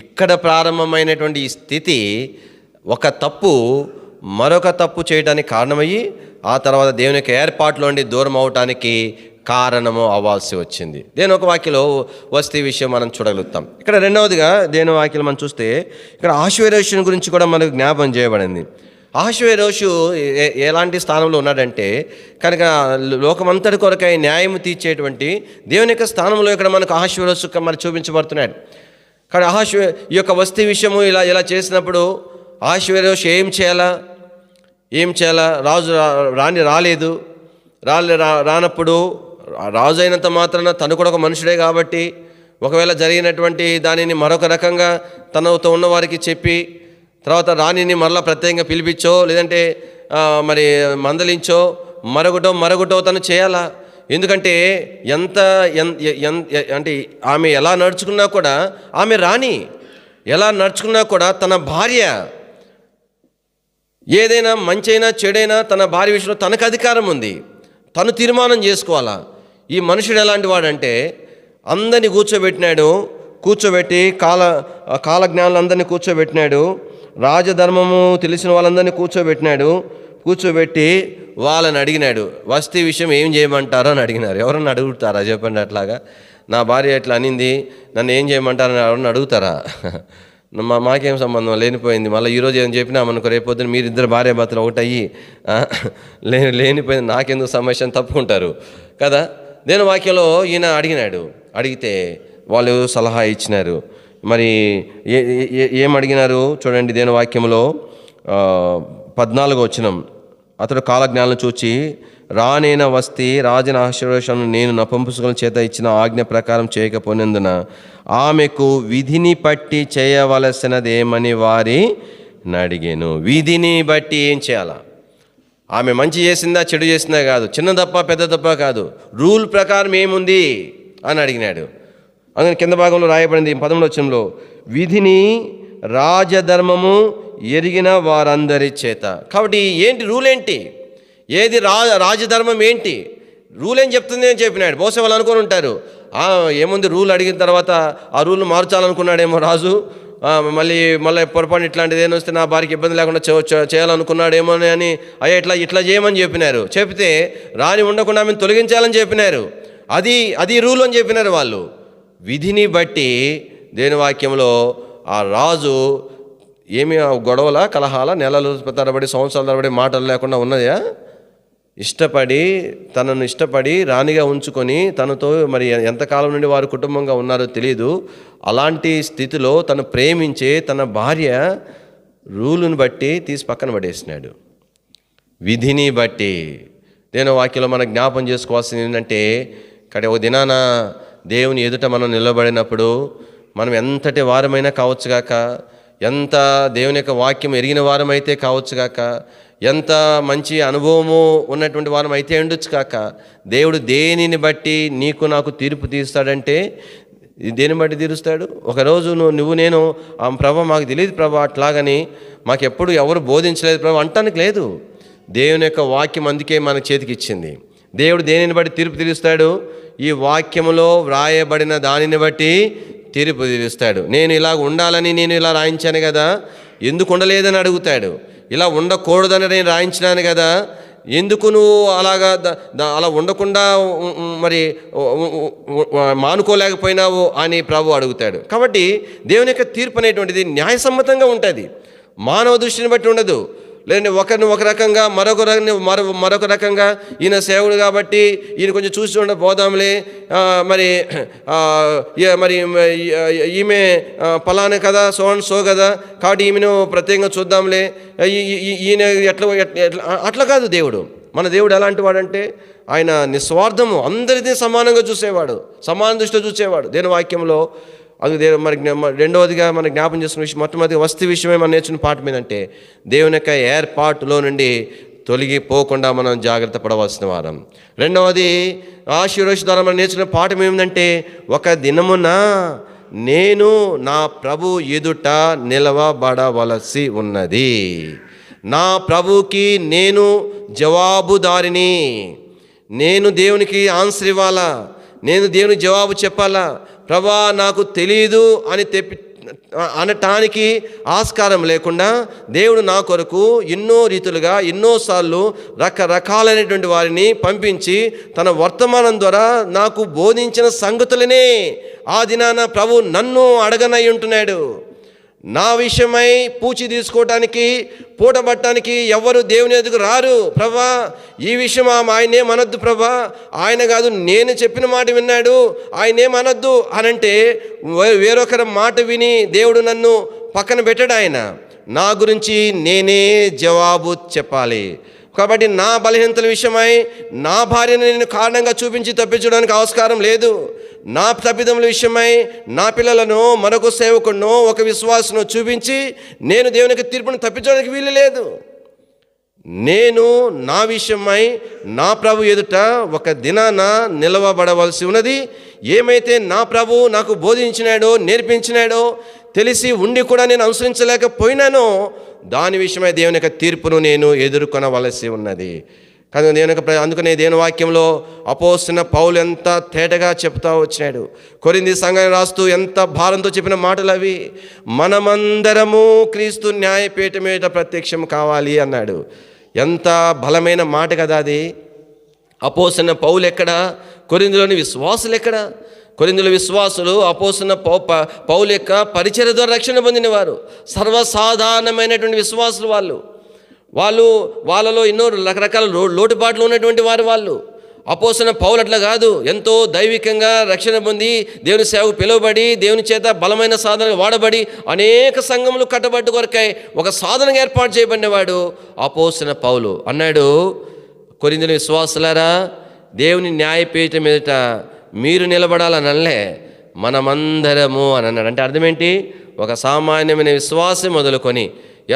ఇక్కడ ప్రారంభమైనటువంటి ఈ స్థితి ఒక తప్పు మరొక తప్పు చేయడానికి కారణమయ్యి ఆ తర్వాత దేవుని యొక్క ఏర్పాట్లో నుండి దూరం అవటానికి కారణము అవ్వాల్సి వచ్చింది. దేని ఒక వాక్యలో వస్తీ విషయం మనం చూడగలుగుతాం. ఇక్కడ రెండవదిగా దేని వాక్యలో మనం చూస్తే ఇక్కడ అహష్వేరోషుని గురించి కూడా మనకు జ్ఞాపం చేయబడింది. అహష్వేరోషు ఎలాంటి స్థానంలో ఉన్నాడంటే కనుక లోకమంతటి కొరకై న్యాయం తీర్చేటువంటి దేవుని యొక్క స్థానంలో ఇక్కడ మనకు అహష్వేరోషు మరి చూపించబడుతున్నాడు. కానీ ఈ యొక్క వస్తీ విషయము ఇలా చేసినప్పుడు అహష్వేరోషు ఏం చేయాలా? రాజు రానప్పుడు రాజు అయినంత మాత్రాన తను కూడా ఒక మనుషుడే కాబట్టి ఒకవేళ జరిగినటువంటి దానిని మరొక రకంగా తనతో ఉన్న వారికి చెప్పి తర్వాత రాణిని మరలా ప్రత్యేకంగా పిలిపించో లేదంటే మరి మందలించో మరొకటో తను చేయాలా. ఎందుకంటే అంటే ఆమె ఎలా నడుచుకున్నా కూడా, ఆమె రాణి ఎలా నడుచుకున్నా కూడా తన భార్య ఏదైనా మంచైనా చెడైనా తన భార్య విషయంలో తనకు అధికారం ఉంది, తను తీర్మానం చేసుకోవాలా. ఈ మనుషుడు ఎలాంటి వాడంటే అందరినీ కూర్చోబెట్టి కాలజ్ఞానులందరినీ కూర్చోబెట్టినాడు, రాజధర్మము తెలిసిన వాళ్ళందరినీ కూర్చోబెట్టి వాళ్ళని అడిగినాడు, వస్తీ విషయం ఏం చేయమంటారో అని అడిగినారు. ఎవరన్నా అడుగుతారా చెప్పండి? అట్లాగా నా భార్య ఎట్లా అనింది, నన్ను ఏం చేయమంటారని ఎవరన్నా అడుగుతారా? మాకేం సంబంధం, లేనిపోయింది. మళ్ళీ ఈరోజు ఏం చెప్పినా మనకు రేపొద్దున మీరిద్దరు భార్యాభర్తలు ఒకటయ్యి లేనిపోయింది నాకెందుకు సమస్య అని తప్పుకుంటారు కదా. దేని వాక్యంలో ఈయన అడిగితే వాళ్ళు సలహా ఇచ్చినారు. మరి ఏం అడిగినారు చూడండి. దేని వాక్యంలో 14వ వచనం. అతడు కాలజ్ఞానం చూచి రానైన వస్తీ రాజైన అహష్వేరోషును నేను నపుంసకుల చేత ఇచ్చిన ఆజ్ఞ ప్రకారం చేయకపోయినందున ఆమెకు విధిని బట్టి చేయవలసినదేమని వారిని అడిగాను. విధిని బట్టి ఏం చేయాలా? ఆమె మంచి చేసిందా చెడు చేసిందా కాదు, చిన్న తప్ప పెద్ద తప్ప కాదు, రూల్ ప్రకారం ఏముంది అని అడిగినాడు. అందుకని కింద భాగంలో రాయబడింది 11వ వచనంలో, విధిని రాజధర్మము ఎరిగిన వారందరి చేత. కాబట్టి ఏంటి రూల్ ఏంటి, ఏది రాజధర్మం ఏంటి, రూల్ ఏం చెప్తుంది అని చెప్పినాడు. బహుశా వాళ్ళు అనుకొని ఉంటారు ఏముంది రూల్ అడిగిన తర్వాత ఆ రూల్ను మార్చాలనుకున్నాడేమో రాజు, మళ్ళీ పొరపాటు ఇట్లాంటిది ఏమైనా వస్తే నా భార్యకి ఇబ్బంది లేకుండా చేయాలనుకున్నాడేమో అని ఇట్లా చేయమని చెప్పినారు. చెప్తే రాని ఉండకుండా ఆమెను తొలగించాలని చెప్పినారు. అది రూల్ అని చెప్పినారు వాళ్ళు. విధిని బట్టి దేని వాక్యంలో ఆ రాజు ఏమి గొడవల కలహాల నెలలు తరబడి సంవత్సరాల తరబడి మాటలు లేకుండా ఉన్నదా? తనను ఇష్టపడి రాణిగా ఉంచుకొని తనతో మరి ఎంతకాలం నుండి వారు కుటుంబంగా ఉన్నారో తెలియదు. అలాంటి స్థితిలో తను ప్రేమించే తన భార్య రూలుని బట్టి తీసి పక్కన పడేసినాడు. విధిని బట్టి దేని వాక్యంలో మనం జ్ఞాపం చేసుకోవాల్సింది ఏంటంటే ఒక దినాన దేవుని ఎదుట మనం నిలబడినప్పుడు మనం ఎంతటి వారమైనా కావచ్చుగాక, ఎంత దేవుని యొక్క వాక్యం ఎరిగిన వారమైతే కావచ్చుగాక, ఎంత మంచి అనుభవము ఉన్నటువంటి వారం అయితే ఉండొచ్చు కాక, దేవుడు దేనిని బట్టి నీకు నాకు తీర్పు తీస్తాడంటే దేని బట్టి తీరుస్తాడు. ఒకరోజు నేను ప్రభు మాకు తెలియదు ప్రభు అట్లాగని మాకెప్పుడు ఎవరు బోధించలేదు ప్రభు అంటానికి లేదు. దేవుని యొక్క వాక్యం అందుకే మన చేతికి ఇచ్చింది. దేవుడు దేనిని బట్టి తీర్పు తీరుస్తాడు? ఈ వాక్యములో వ్రాయబడిన దానిని బట్టి తీర్పు తీరుస్తాడు. నేను ఇలా ఉండాలని నేను ఇలా రాయించాను కదా, ఎందుకు ఉండలేదని అడుగుతాడు. ఇలా ఉండకూడదని నేను రాయించినాను కదా, ఎందుకు నువ్వు అలా ఉండకుండా మరి మానుకోలేకపోయినావు అని ప్రభు అడుగుతాడు. కాబట్టి దేవుని యొక్క తీర్పు అనేటువంటిది న్యాయసమ్మతంగా ఉంటుంది, మానవ దృష్టిని బట్టి ఉండదు. లేదంటే ఒకరిని ఒక రకంగా మరొక రకంగా ఈయన సేవకుడు కాబట్టి ఈయన కొంచెం చూసి పోదాంలే, మరి ఈమె పలానే కదా సో కదా కాబట్టి ఈమెను ప్రత్యేకంగా చూద్దాంలే, ఈయన అట్లా కాదు దేవుడు. మన దేవుడు ఎలాంటి వాడంటే ఆయన నిస్వార్థము అందరినీ సమానంగా చూసేవాడు, సమాన దృష్టిలో చూసేవాడు. దేని వాక్యంలో అది మరి రెండవదిగా మనం జ్ఞాపం చేసుకున్న విషయం, మొట్టమొదటిగా వస్తు విషయమే మనం నేర్చుకున్న పాఠం ఏంటంటే దేవుని యొక్క ఏర్పాటులో నుండి తొలగిపోకుండా మనం జాగ్రత్త పడవలసిన వారం. రెండవది ఆశీర్వాద ద్వారా మనం నేర్చుకున్న పాఠం ఏమిటంటే ఒక దినమున నేను నా ప్రభు ఎదుట నిలవబడవలసి ఉన్నది. నా ప్రభుకి నేను జవాబుదారిని. నేను దేవునికి ఆన్సర్ ఇవ్వాలా, నేను దేవునికి జవాబు చెప్పాలా. ప్రభా నాకు తెలియదు అని అనటానికి ఆస్కారం లేకుండా దేవుడు నా కొరకు ఎన్నో రీతులుగా ఎన్నోసార్లు రకరకాలైనటువంటి వారిని పంపించి తన వర్తమానం ద్వారా నాకు బోధించిన సంగతులనే ఆ దినాన ప్రభు నన్ను అడగనై ఉంటున్నాడు. నా విషయమై పూచి తీసుకోవటానికి పూటబట్టడానికి ఎవరు దేవుని ఎదుగు రారు. ప్రభా ఈ విషయం ఆయనేమనొద్దు ప్రభా, ఆయన కాదు నేను చెప్పిన మాట విన్నాడు, ఆయనేమనొద్దు అనంటే వేరొకరి మాట విని దేవుడు నన్ను పక్కన పెట్టాడు. ఆయన నా గురించి నేనే జవాబు చెప్పాలి. కాబట్టి నా బలహీనతల విషయమై నా భార్యను నేను కారణంగా చూపించి తప్పించడానికి ఆస్కారం లేదు. నా తప్పిదముల విషయమై నా పిల్లలను మరొక సేవకుడునో ఒక విశ్వాసను చూపించి నేను దేవునికి తీర్పును తప్పించడానికి వీలు లేదు. నేను నా విషయమై నా ప్రభు ఎదుట ఒక దినాన నిలవబడవలసి ఉన్నది. ఏమైతే నా ప్రభు నాకు బోధించినాడో నేర్పించినాడో తెలిసి ఉండి కూడా నేను అనుసరించలేకపోయినానో దాని విషయమై దేవుని యొక్క తీర్పును నేను ఎదుర్కొనవలసి ఉన్నది. కానీ అందుకనే దేవుని వాక్యంలో అపోస్తలుడైన పౌలు ఎంత తేటగా చెప్తా వచ్చినాడు. కొరింథీ సంఘాన్ని రాస్తూ ఎంత భారంతో చెప్పిన మాటలు అవి. మనమందరము క్రీస్తు న్యాయపీఠం మీద ప్రత్యక్షం కావాలి అన్నాడు. ఎంత బలమైన మాట కదా అది. అపోస్తలుడైన పౌలు ఎక్కడ, కొరింథీలోని విశ్వాసులు ఎక్కడ? కొరింథీలో విశ్వాసులు అపోస్తలుడైన పౌలు యొక్క పరిచర్య ద్వారా రక్షణ పొందిన వారు, సర్వసాధారణమైనటువంటి విశ్వాసులు. వాళ్ళలో ఎన్నో రకరకాల లోటుపాట్లు ఉన్నటువంటి వాళ్ళు. అపోస్తలుడైన పౌలు అట్లా కాదు, ఎంతో దైవికంగా రక్షణ పొంది దేవుని సేవకు పిలువబడి దేవుని చేత బలమైన సాధనగా వాడబడి అనేక సంఘములు కట్టబట్టు కొరకై ఒక సాధనగా ఏర్పాటు చేయబడినవాడు అపోస్తలుడైన పౌలు. అన్నాడు, కొరింథీలో విశ్వాసులారా దేవుని న్యాయపీఠం మీదట మీరు నిలబడాలని అనలే, మనమందరము అని అన్నాడు. అంటే అర్థం ఏంటి? ఒక సామాన్యమైన విశ్వాసం మొదలుకొని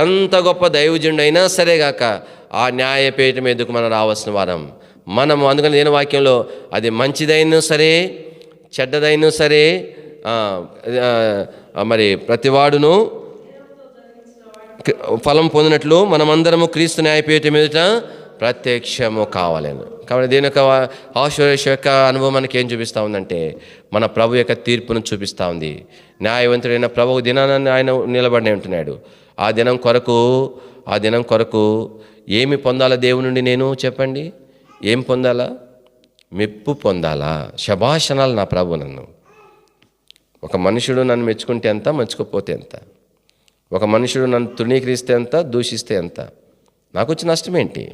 ఎంత గొప్ప దైవజనుడు అయినా సరేగాక ఆ న్యాయపీఠం మీదకు మనం రావాల్సిన వారం మనము. అందుకని దేని వాక్యంలో అది మంచిదైనా సరే చెడ్డదైనా సరే మరి ప్రతివాడును ఫలం పొందినట్లు మనమందరము క్రీస్తు న్యాయపీఠం మీదట ప్రత్యక్షము కావాలను. కాబట్టి దీని యొక్క ఆశీర్వాద యొక్క అనుభవం మనకి ఏం చూపిస్తూ ఉందంటే మన ప్రభు యొక్క తీర్పును చూపిస్తూ ఉంది. న్యాయవంతుడైన ప్రభు దినాన్ని ఆయన నిలబడి ఉంటున్నాడు. ఆ దినం కొరకు ఏమి పొందాలా దేవుని నుండి? నేను చెప్పండి, ఏం పొందాలా? మెప్పు పొందాలా, శభాషణాలు నా ప్రభు నన్ను. ఒక మనుషుడు నన్ను మెచ్చుకుంటే ఎంత, మెచ్చుకోపోతే ఎంత? ఒక మనుషుడు నన్ను తృణీకరిస్తే ఎంత, దూషిస్తే ఎంత? నాకు వచ్చే నష్టం ఏంటి?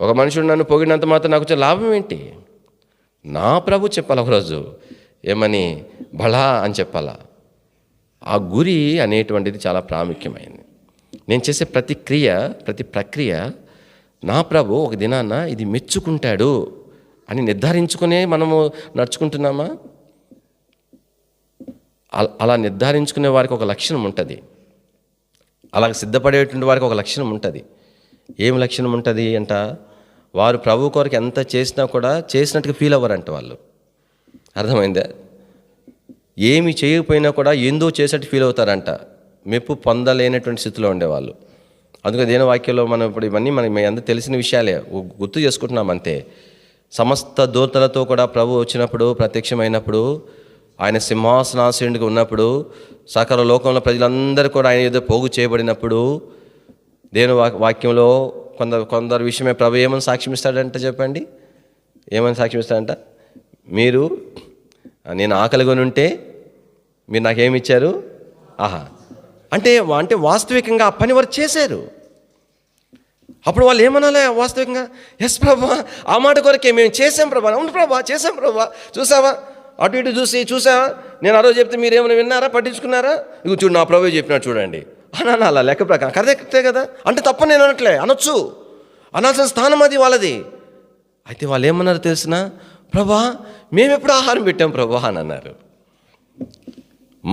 ఒక మనుషుడు నన్ను పొగిడినంత మాత్రం నాకు వచ్చే లాభం ఏంటి? నా ప్రభు చెప్పాలి ఒకరోజు ఏమని, బలా అని చెప్పాలా. ఆ గురి అనేటువంటిది చాలా ప్రాముఖ్యమైనది. నేను చేసే ప్రతి ప్రక్రియ నా ప్రభు ఒక దినాన ఇది మెచ్చుకుంటాడు అని నిర్ధారించుకునే మనము నడుచుకుంటున్నామా? అలా నిర్ధారించుకునే వారికి ఒక లక్షణం ఉంటుంది, అలా సిద్ధపడేటువంటి వారికి ఒక లక్షణం ఉంటుంది. ఏం లక్షణం ఉంటుంది అంట? వారు ప్రభు కొరకు ఎంత చేసినా కూడా చేసినట్టుగా ఫీల్ అవ్వరంట వాళ్ళు. అర్థమైందా? ఏమి చేయకపోయినా కూడా ఏందో చేసేట్టు ఫీల్ అవుతారంట. మెప్పు పొందలేనటువంటి స్థితిలో ఉండేవాళ్ళు. అందుకే దేని వాక్యంలో మనం ఇప్పుడు ఇవన్నీ మనకి అందరూ తెలిసిన విషయాలే గుర్తు చేసుకుంటున్నాం అంతే. సమస్త దూతలతో కూడా ప్రభు వచ్చినప్పుడు, ప్రత్యక్షమైనప్పుడు, ఆయన సింహాసనాసీనుడిగా ఉన్నప్పుడు, సకల లోకంలో ప్రజలందరూ కూడా ఆయన ఏదో పోగు చేయబడినప్పుడు దేని వాక్యంలో కొందరు విషయమే ప్రభు ఏమని సాక్ష్యం ఇస్తాడంటే చెప్పండి, ఏమని సాక్ష్యం ఇస్తాడంట? నేను ఆకలిగా ఉంటే మీరు నాకేమి ఇచ్చారు? ఆహా. అంటే వాస్తవికంగా ఆ పని వారు చేశారు. అప్పుడు వాళ్ళు ఏమనాలి వాస్తవికంగా? ఎస్ ప్రభా, ఆ మాట కొరకే మేము చేసాం ప్రభా. అవును ప్రభా, చేసాం ప్రభా. చూసావా, అటు ఇటు చూసావా, నేను ఆ రోజు చెప్తే మీరు ఏమైనా విన్నారా, పట్టించుకున్నారా? ఇక చూడు నా ప్రభు చెప్పినాడు చూడండి అని అలా లెక్క ప్రకారం కరెక్టే కదా. అంటే తప్ప నేను అనట్లే, అనొచ్చు, అనాల్సిన స్థానం అది వాళ్ళది. అయితే వాళ్ళు ఏమన్నారు తెలిసిన? ప్రభా మేము ఎప్పుడు ఆహారం పెట్టాం ప్రభా అని అన్నారు.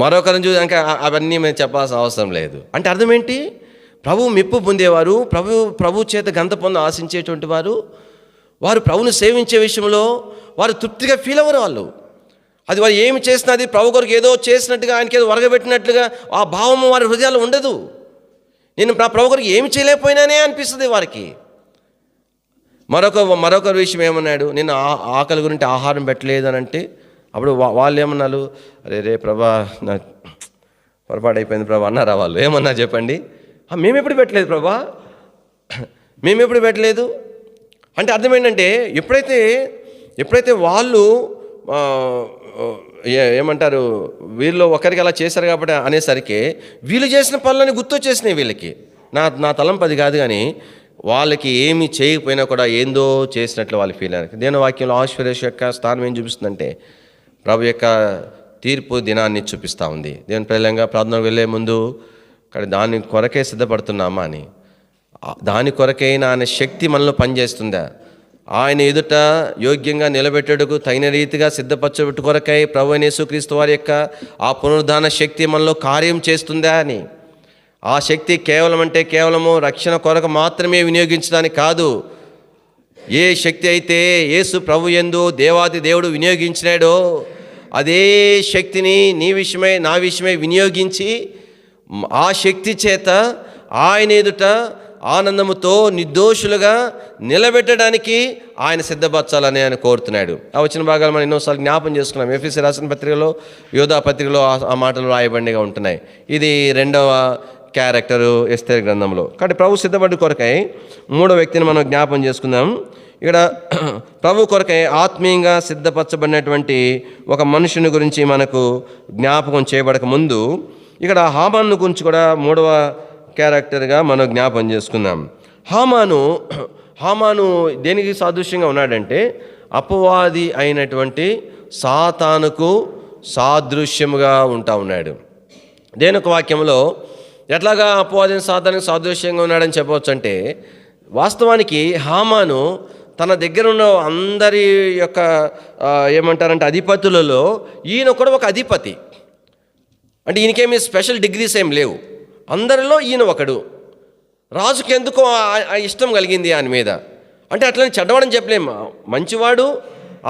మరొకరిని చూసి ఇంకా అవన్నీ మేము చెప్పాల్సిన అవసరం లేదు. అంటే అర్థం ఏంటి? ప్రభు మెప్పు పొందేవారు, ప్రభు చేత గంత పొంద ఆశించేటువంటి వారు ప్రభుని సేవించే విషయంలో వారు తృప్తిగా ఫీల్ అవ్వరు. అది వారు ఏమి చేసినా అది ప్రభు కొరకు ఏదో చేసినట్టుగా, ఆయనకి ఏదో వరగబెట్టినట్లుగా ఆ భావం వారి హృదయాలు ఉండదు. నేను ప్రభు కొరకు ఏమి చేయలేకపోయినానే అనిపిస్తుంది వారికి. మరొక విషయం ఏమన్నాడు, నేను ఆకలి గురించి ఆహారం పెట్టలేదు అని అంటే, అప్పుడు వాళ్ళు ఏమన్నారు, రే ప్రభా నా పొరపాటు అయిపోయింది ప్రభా అన్నారా? వాళ్ళు ఏమన్నా చెప్పండి, మేమెప్పుడు పెట్టలేదు ప్రభా, మేమెప్పుడు పెట్టలేదు. అంటే అర్థం ఏంటంటే, ఎప్పుడైతే వాళ్ళు ఏమంటారు, వీళ్ళు ఒకరికి అలా చేశారు కాబట్టి అనేసరికి వీళ్ళు చేసిన పనులని గుర్తొచ్చేసినాయి వీళ్ళకి. నా తలంపు అది కాదు, కానీ వాళ్ళకి ఏమి చేయకపోయినా కూడా ఏందో చేసినట్లు వాళ్ళు ఫీల్ అయ్యారు. దేవుని వాక్యంలో ఆశ్వర్యస్ యొక్క స్థానం ఏం చూపిస్తుందంటే, ప్రభు యొక్క తీర్పు దినాన్ని చూపిస్తూ ఉంది. దేవుని ప్రజలంగా ప్రార్థనకు వెళ్ళే ముందు కానీ దాని కొరకే సిద్ధపడుతున్నామా అని, దాని కొరకైనా ఆయన శక్తి మనలో పనిచేస్తుందా, ఆయన ఎదుట యోగ్యంగా నిలబెట్టుటకు తగిన రీతిగా సిద్ధపరచబెట్టు కొరకై ప్రభు యేసుక్రీస్తు వారి యొక్క ఆ పునరుద్ధాన శక్తి మనలో కార్యం చేస్తుందా అని. ఆ శక్తి కేవలము రక్షణ కొరకు మాత్రమే వినియోగించడానికి కాదు. ఏ శక్తి అయితే యేసు ప్రభు యందు దేవాది దేవుడు వినియోగించినాడో అదే శక్తిని నీ విషయమై నా విషయమై వినియోగించి ఆ శక్తి చేత ఆయన ఎదుట ఆనందముతో నిర్దోషులుగా నిలబెట్టడానికి ఆయన సిద్ధపరచాలని ఆయన కోరుతున్నాడు. ఆ వచ్చిన భాగాలు మనం ఎన్నోసార్లు జ్ఞాపం చేసుకున్నాం. ఎఫెసీ రాసిన పత్రికలో, యోధా పత్రికలో ఆ మాటలు రాయబడిగా ఉంటున్నాయి. ఇది రెండవ క్యారెక్టరు ఎస్తేర్ గ్రంథంలో. కాబట్టి ప్రభు సిద్ధపడి కొరకై మూడో వ్యక్తిని మనం జ్ఞాపం చేసుకుందాం. ఇక్కడ ప్రభు కొరకై ఆత్మీయంగా సిద్ధపరచబడినటువంటి ఒక మనుషుని గురించి మనకు జ్ఞాపకం చేయబడక ముందు ఇక్కడ హామాను గురించి కూడా మూడవ క్యారెక్టర్గా మనం జ్ఞాపం చేసుకుందాం. హామాను దేనికి సాదృశ్యంగా ఉన్నాడంటే, అపవాది అయినటువంటి సాతానుకు సాదృశ్యముగా ఉన్నాడు. దేని ఒక వాక్యంలో ఎట్లాగా అపవాది సాతానుకు సాదృశ్యంగా ఉన్నాడని చెప్పవచ్చు అంటే, వాస్తవానికి హామాను తన దగ్గర ఉన్న అందరి యొక్క ఏమంటారంటే అధిపతులలో ఈయన కూడా ఒక అధిపతి. అంటే ఈయనకేమీ స్పెషల్ డిగ్రీస్ ఏం లేవు, అందరిలో ఈయన ఒకడు. రాజుకి ఎందుకో ఇష్టం కలిగింది ఆయన మీద. అంటే అట్లని చెడ్డవాడని చెప్పలేము, మంచివాడు,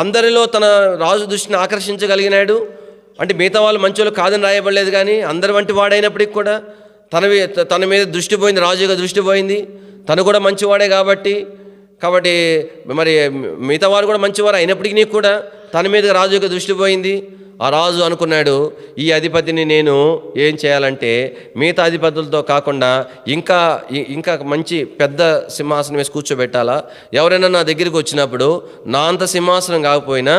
అందరిలో తన రాజు దృష్టిని ఆకర్షించగలిగినాడు. అంటే మిగతా వాళ్ళు మంచోళ్ళు కాదని రాయబడలేదు, కానీ అందరి వంటి వాడైనప్పటికి కూడా తన మీద దృష్టి పోయింది, రాజుగా దృష్టి పోయింది. తను కూడా మంచివాడే కాబట్టి మరి మిగతా వారు కూడా మంచివారు అయినప్పటికీ కూడా తన మీద రాజు యొక్క దృష్టి పోయింది. ఆ రాజు అనుకున్నాడు, ఈ అధిపతిని నేను ఏం చేయాలంటే మిగతా అధిపతులతో కాకుండా ఇంకా మంచి పెద్ద సింహాసనం వేసి కూర్చోబెట్టాలా, ఎవరైనా నా దగ్గరికి వచ్చినప్పుడు నా అంత సింహాసనం కాకపోయినా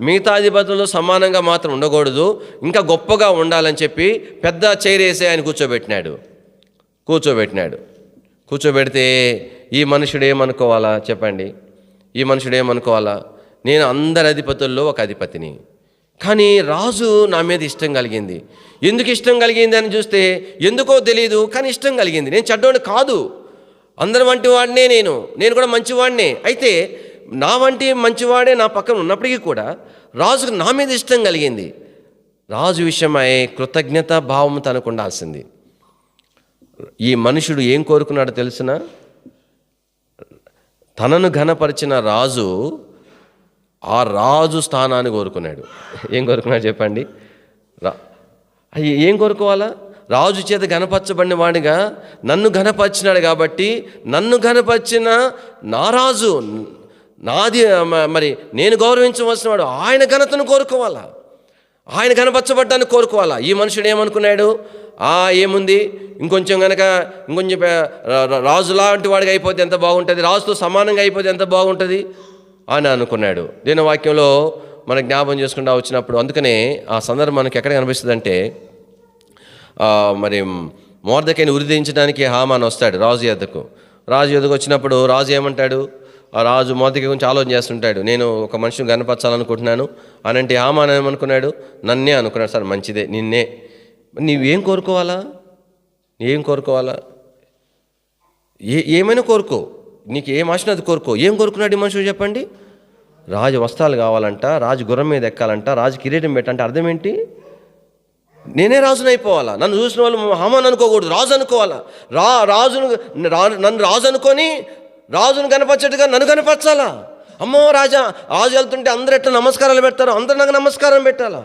మిగతా అధిపతులతో సమానంగా మాత్రం ఉండకూడదు, ఇంకా గొప్పగా ఉండాలని చెప్పి పెద్ద చైర్ వేసి ఆయన కూర్చోబెడితే ఈ మనుషుడు ఏమనుకోవాలా చెప్పండి? ఈ మనుషుడు ఏమనుకోవాలా, నేను అందరి అధిపతుల్లో ఒక అధిపతిని, కానీ రాజు నా మీద ఇష్టం కలిగింది. ఎందుకు ఇష్టం కలిగింది అని చూస్తే ఎందుకో తెలియదు, కానీ ఇష్టం కలిగింది. నేను చెడ్డవాడిని కాదు, అందరి వంటి వాడినే, నేను కూడా మంచివాడినే. అయితే నా వంటి మంచివాడే నా పక్కన ఉన్నప్పటికీ కూడా రాజుకు నా మీద ఇష్టం కలిగింది. రాజు విషయమై కృతజ్ఞత భావం తనకు ఉండాల్సింది. ఈ మనుషుడు ఏం కోరుకున్నాడో తెలుసునా? తనను ఘనపరిచిన రాజు ఆ రాజు స్థానాన్ని కోరుకున్నాడు. ఏం కోరుకున్నాడు చెప్పండి? ఏం కోరుకోవాలా? రాజు చేత ఘనపరచబడిన వాడిగా నన్ను ఘనపరిచినాడు కాబట్టి నన్ను ఘనపరిచిన నా రాజు నాది, మరి నేను గౌరవించవలసిన వాడు, ఆయన ఘనతను కోరుకోవాలా, ఆయన ఘనపరచబడ్డాన్ని కోరుకోవాలా. ఈ మనుషుడు ఏమనుకున్నాడు? ఏముంది, ఇంకొంచెం రాజు లాంటి వాడిగా అయిపోతే ఎంత బాగుంటుంది, రాజుతో సమానంగా అయిపోతే ఎంత బాగుంటుంది అని అనుకున్నాడు. దీని వాక్యంలో మనం జ్ఞాపం చేసుకుంటూ వచ్చినప్పుడు అందుకనే ఆ సందర్భం మనకి ఎక్కడ కనిపిస్తుంది అంటే, మరి మొర్దెకైని ఉరిదించడానికి హామాను వస్తాడు రాజు ఎద్దకు వచ్చినప్పుడు రాజు ఏమంటాడు? ఆ రాజు మొర్దెకై గురించి ఆలోచన చేస్తుంటాడు, నేను ఒక మనిషిని కనపరచాలనుకుంటున్నాను అని అంటే హామాను ఏమనుకున్నాడు? నన్నే అనుకున్నాడు. సార్ మంచిదే, నిన్నే. నీవేం కోరుకోవాలా? ఏమైనా కోరుకో, నీకు ఏం ఆశ అది కోరుకో. ఏం కోరుకున్నాడు ఈ మనుషుడు చెప్పండి? రాజు వస్త్రాలు కావాలంట, రాజు గుర్రం మీద ఎక్కాలంట, రాజు కిరీటం పెట్టంటే అర్థం ఏంటి? నేనే రాజును అయిపోవాలా, నన్ను చూసిన వాళ్ళు హామాను అనుకోకూడదు, రాజు అనుకోవాలా. నన్ను రాజు అనుకొని రాజును కనపరచేట్టుగా నన్ను కనపరచాలా. అమ్మో రాజు వెళ్తుంటే అందరూ ఎట్లా నమస్కారాలు పెడతారు, అందరూ నాకు నమస్కారం పెట్టాలా.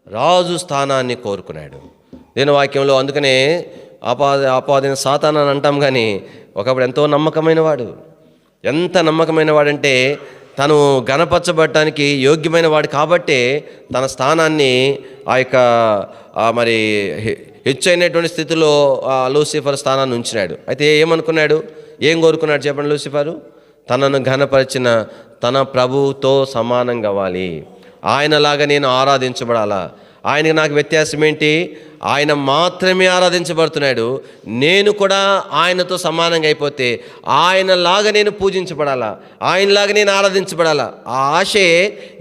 రాజు స్థానాన్ని కోరుకున్నాడు దేవుని వాక్యంలో. అందుకనే ఆపాదిన సాతాను అని అంటాం, కానీ ఒకప్పుడు ఎంతో నమ్మకమైన వాడు. ఎంత నమ్మకమైన వాడంటే తను గణపరచబడటానికి యోగ్యమైన వాడు కాబట్టే తన స్థానాన్ని ఆ యొక్క మరి హెచ్చైనటువంటి స్థితిలో లూసిఫర్ స్థానాన్ని ఉంచినాడు. అయితే ఏమనుకున్నాడు, ఏం కోరుకున్నాడు చెప్పండి? లూసిఫరు తనను ఘనపరిచిన తన ప్రభువుతో సమానం కావాలి, ఆయనలాగా నేను ఆరాధించబడాలా. ఆయనకి నాకు వ్యత్యాసం ఏంటి? ఆయన మాత్రమే ఆరాధించబడుతున్నాడు, నేను కూడా ఆయనతో సమానంగా అయిపోతే ఆయనలాగా నేను పూజించబడాలా, ఆయనలాగా నేను ఆరాధించబడాలా. ఆ ఆశే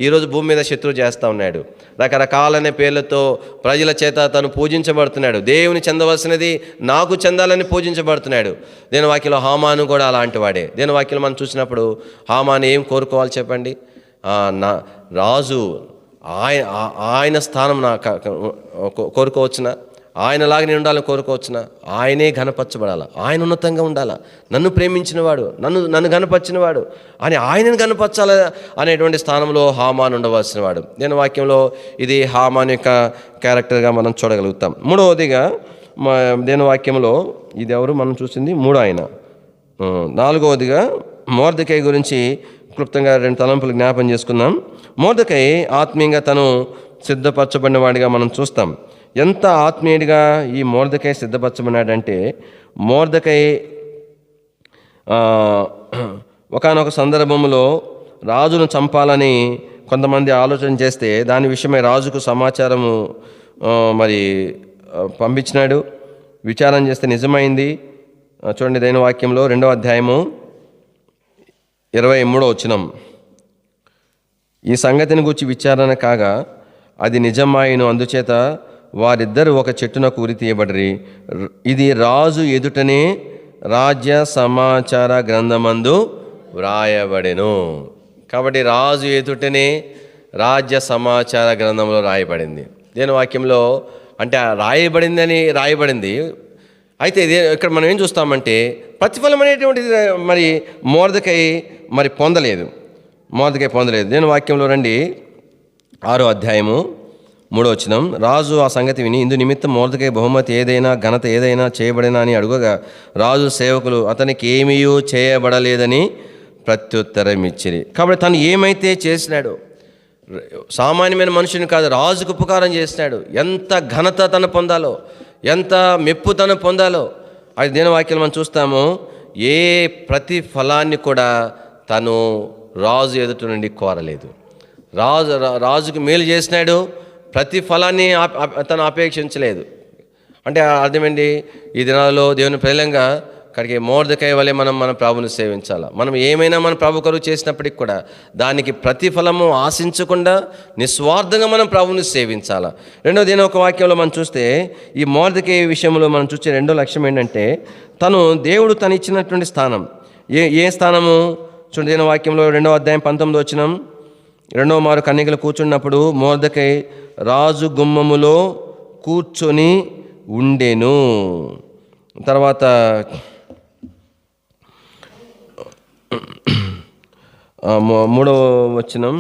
ఈరోజు భూమి మీద శత్రువు చేస్తూ ఉన్నాడు. రకరకాలనే పేర్లతో ప్రజల చేత తను పూజించబడుతున్నాడు. దేవుని చెందవలసినది నాకు చెందాలని పూజించబడుతున్నాడు. దేని వాక్యంలో హామాను కూడా అలాంటి వాడే. దేని వాక్యంలో మనం చూసినప్పుడు హామాను ఏం కోరుకోవాలి చెప్పండి? నా రాజు ఆయన స్థానం నా కోరుకోవచ్చునా, ఆయనలాగా నేను ఉండాలని కోరుకోవచ్చునా? ఆయనే ఘనపరచబడాలా, ఆయన ఉన్నతంగా ఉండాలా, నన్ను ప్రేమించినవాడు, నన్ను ఘనపరిచినవాడు అని ఆయనను ఘనపరచాలా అనేటువంటి స్థానంలో హామాను ఉండవలసిన వాడు. నేను వాక్యంలో ఇది హామాను యొక్క క్యారెక్టర్గా మనం చూడగలుగుతాం. మూడవదిగా దేని వాక్యంలో ఇది ఎవరు మనం చూసింది? మూడో ఆయన. నాలుగవదిగా మొర్దెకై గురించి క్లుప్తంగా 2 తలంపులు జ్ఞాపం చేసుకుందాం. మొర్దెకై ఆత్మీయంగా తను సిద్ధపరచబడిన వాడిగా మనం చూస్తాం. ఎంత ఆత్మీయుడిగా ఈ మొర్దెకై సిద్ధపరచబడినాడంటే, మొర్దెకై ఒకానొక సందర్భంలో రాజును చంపాలని కొంతమంది ఆలోచన చేస్తే దాని విషయమై రాజుకు సమాచారము మరి పంపించినాడు. విచారణ చేస్తే నిజమైంది. చూడండి దైన వాక్యంలో 2వ అధ్యాయము 23వ వచనం. ఈ సంగతిని గూర్చి విచారణ కాగా అది నిజమాయను, అందుచేత వారిద్దరు ఒక చెట్టునకు ఉరి తీయబడిరి. ఇది రాజు ఎదుటనే రాజ్య సమాచార గ్రంథమందు వ్రాయబడెను. కాబట్టి రాజు ఎదుటనే రాజ్య సమాచార గ్రంథంలో రాయబడింది. దేని వాక్యంలో అంటే రాయబడింది. అయితే ఇక్కడ మనం ఏం చూస్తామంటే ప్రతిఫలం అనేటువంటిది మరి మొర్దెకై పొందలేదు. దేని వాక్యంలో రండి, 6వ అధ్యాయము 3వ వచనం. రాజు ఆ సంగతి విని ఇందు నిమిత్తం మొర్దెకై బహుమతి ఏదైనా ఘనత ఏదైనా చేయబడినా అని అడుగగా రాజు సేవకులు అతనికి ఏమీ చేయబడలేదని ప్రత్యుత్తరం ఇచ్చిరి. కాబట్టి తను ఏమైతే చేసినాడో, సామాన్యమైన మనుషుని కాదు, రాజుకు ఉపకారం చేసినాడు. ఎంత ఘనత తను పొందాలో, ఎంత మెప్పు తను పొందాలో అది దేని వాక్యాలు మనం చూస్తాము. ఏ ప్రతిఫలాన్ని కూడా తను రాజు ఎదుట నుండి కోరలేదు. రాజుకు మేలు చేసినాడు, ప్రతిఫలాన్ని తను అపేక్షించలేదు. అంటే అర్థమేంటి? ఈ దినాల్లో దేవుని ప్రేలంగా అక్కడికి మొర్దెకై వలె మన ప్రభుని సేవించాలి. మనం ఏమైనా మన ప్రభు కొరకు చేసినప్పటికి కూడా దానికి ప్రతిఫలము ఆశించకుండా నిస్వార్థంగా మనం ప్రభుని సేవించాలి. రెండోది ఒక వాక్యంలో మనం చూస్తే ఈ మొర్దెకై విషయంలో మనం చూసే రెండో లక్ష్యం ఏంటంటే దేవుడు తను ఇచ్చినటువంటి స్థానం. ఏ స్థానము చూడండి. దేని వాక్యంలో 2వ అధ్యాయం 19వ వచనం. 2వ మారు కన్యకలు కూర్చున్నప్పుడు మొర్దెకై రాజు గుమ్మములో కూర్చొని ఉండెను. తర్వాత 3వ వచనం,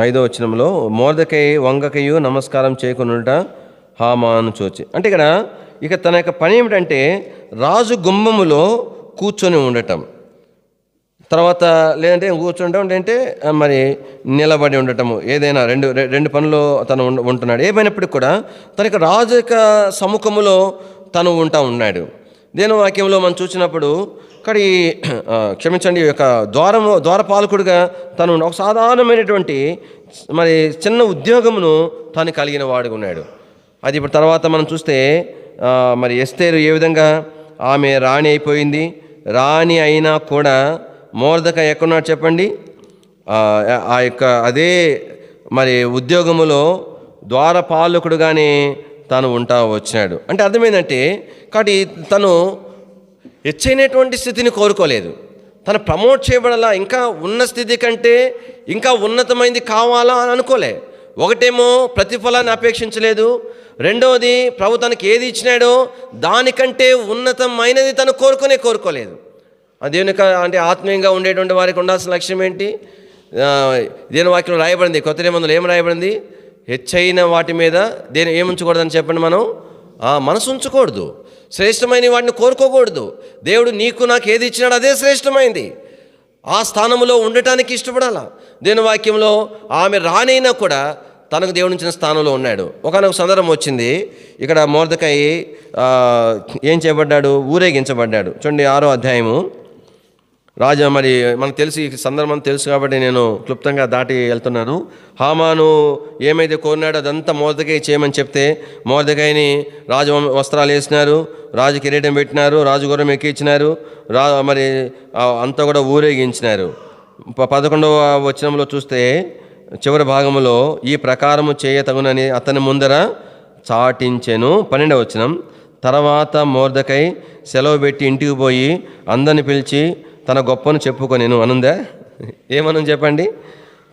5వ వచనంలో మొర్దెకై వంగకయు నమస్కారం చేయకునుట హామాను చూచి. అంటే ఇక తన యొక్క పని ఏమిటంటే రాజు గుమ్మములో కూర్చొని ఉండటం, తర్వాత లేదంటే కూర్చుండటం, అంటే మరి నిలబడి ఉండటము, ఏదైనా రెండు పనులు తను ఉంటున్నాడు. ఏమైనప్పటికీ కూడా తనకి రాజు యొక్క సముఖములో తను ఉన్నాడు. దేని వాక్యంలో మనం చూసినప్పుడు క్షమించండి, యొక్క ద్వారపాలకుడిగా తను ఒక సాధారణమైనటువంటి మరి చిన్న ఉద్యోగమును తను కలిగిన వాడుగా ఉన్నాడు. అది ఇప్పుడు తర్వాత మనం చూస్తే మరి ఎస్తేరు ఏ విధంగా ఆమె రాణి అయిపోయింది. రాణి అయినా కూడా మొర్దెకై ఎక్కడున్నాడు చెప్పండి? ఆ యొక్క అదే మరి ఉద్యోగములో ద్వారపాలకుడుగానే తను వచ్చినాడు. అంటే అర్థమైందంటే కాబట్టి తను హెచ్చైనటువంటి స్థితిని కోరుకోలేదు. తను ప్రమోట్ చేయబడాలా, ఇంకా ఉన్న స్థితి కంటే ఇంకా ఉన్నతమైనది కావాలా అని అనుకోలే. ఒకటేమో ప్రతిఫలాన్ని అపేక్షించలేదు, రెండవది ప్రభు తనకి ఏది ఇచ్చినాడో దానికంటే ఉన్నతమైనది తను కోరుకోలేదు. దేవుని అంటే ఆత్మీయంగా ఉండేటువంటి వారికి ఉండాల్సిన లక్ష్యం ఏంటి? దేవుని వాక్యంలో రాయబడింది, కొత్త నిబంధనలో ఏం రాయబడింది? హెచ్చైన వాటి మీద ఏముంచకూడదని చెప్పండి, మనం మనసు ఉంచకూడదు, శ్రేష్టమైన వాటిని కోరుకోకూడదు. దేవుడు నీకు నాకు ఏది ఇచ్చినాడు అదే శ్రేష్టమైంది, ఆ స్థానంలో ఉండటానికి ఇష్టపడాల. దేవుని వాక్యంలో ఆమె రానైనా కూడా తనకు దేవుడు ఇచ్చిన స్థానంలో ఉన్నాడు. ఒకనొక సందర్భం వచ్చింది, ఇక్కడ మొర్దెకై ఏం చేయబడ్డాడు? ఊరేగించబడ్డాడు. చూడండి 6వ అధ్యాయము. రాజా మరి మనకు తెలిసి ఈ సందర్భం తెలుసు కాబట్టి నేను క్లుప్తంగా దాటి వెళ్తున్నాను. హామాను ఏమైతే కోరినాడో అదంతా మొర్దెకై చేయమని చెప్తే మొర్దెకైని రాజు వస్త్రాలు వేసినారు, రాజు కిరీటం పెట్టినారు, రాజు గుర్రం ఎక్కించినారు, మరి అంతా కూడా ఊరేగించినారు. 11వ వచనంలో చూస్తే చివరి భాగంలో ఈ ప్రకారము చేయతగునని అతని ముందర చాటించెను. 12వ వచనం. తర్వాత మొర్దెకై సెలవు పెట్టి ఇంటికి పోయి అందరిని పిలిచి తన గొప్పను చెప్పుకొనెను అనుందా? ఏమను చెప్పండి.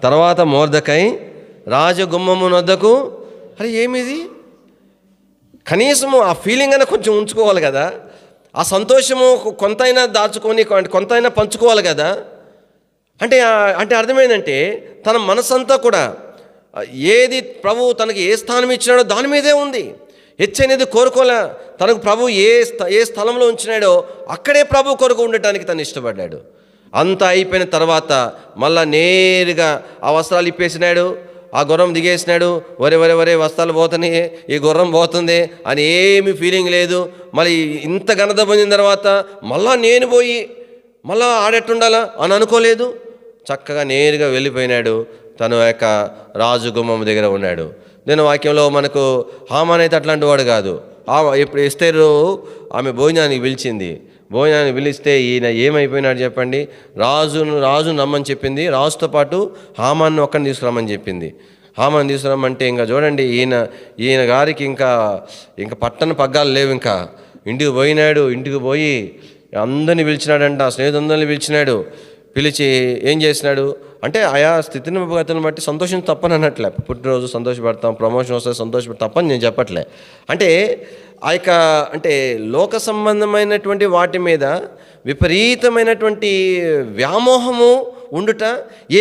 తర్వాత మొర్దెకై రాజగుమ్మము నొద్దకు, అరే ఏమిది, కనీసము ఆ ఫీలింగ్ అయినా కొంచెం ఉంచుకోవాలి కదా, ఆ సంతోషము కొంతైనా దాచుకొని కొంతైనా పంచుకోవాలి కదా. అంటే అర్థమైందంటే తన మనసంతా కూడా ఏది ప్రభు తనకి ఏ స్థానం ఇచ్చినాడో దాని మీదే ఉంది. హెచ్చనేది కోరుకోలే. తనకు ప్రభు ఏ స్థలంలో ఉంచినాడో అక్కడే ప్రభు కొరకు ఉండటానికి తను ఇష్టపడ్డాడు. అంతా అయిపోయిన తర్వాత మళ్ళా నేరుగా ఆ వస్త్రాలు ఇప్పేసినాడు, ఆ గుర్రం దిగేసినాడు. వరే వస్త్రాలు పోతున్నాయి, ఈ గుర్రం పోతుంది అని ఏమి ఫీలింగ్ లేదు. మళ్ళీ ఇంత ఘనత పొందిన తర్వాత మళ్ళా నేను పోయి మళ్ళా ఆడెట్టుండాలా అని అనుకోలేదు. చక్కగా నేరుగా వెళ్ళిపోయినాడు, తన యొక్క రాజు గుమ్మం దగ్గర ఉన్నాడు. నేను వాక్యంలో మనకు హామాన్ అయితే అట్లాంటి వాడు కాదు. ఇప్పుడు ఎస్తేరు ఆమె భోజనానికి పిలిచింది. భోజనాన్ని పిలిస్తే ఈయన ఏమైపోయినాడు చెప్పండి? రాజు నమ్మని చెప్పింది, రాజుతో పాటు హామాన్ని ఒక్కడిని తీసుకురమ్మని చెప్పింది. హామాన్ని తీసుకురమ్మంటే ఇంకా చూడండి, ఈయన గారికి ఇంకా పట్టణ పగ్గాలు లేవు. ఇంకా ఇంటికి పోయినాడు. ఇంటికి పోయి అందరిని పిలిచినాడంట, స్నేహితులందరినీ పిలిచినాడు. పిలిచి ఏం చేసినాడు అంటే ఆయా స్థితిని గతులను బట్టి సంతోషం తప్పని అన్నట్లే. పుట్టినరోజు సంతోషపడతాం, ప్రమోషన్ వస్తే సంతోషపడతాం తప్పని నేను చెప్పట్లే. అంటే ఆ యొక్క లోక సంబంధమైనటువంటి వాటి మీద విపరీతమైనటువంటి వ్యామోహము ఉండుట,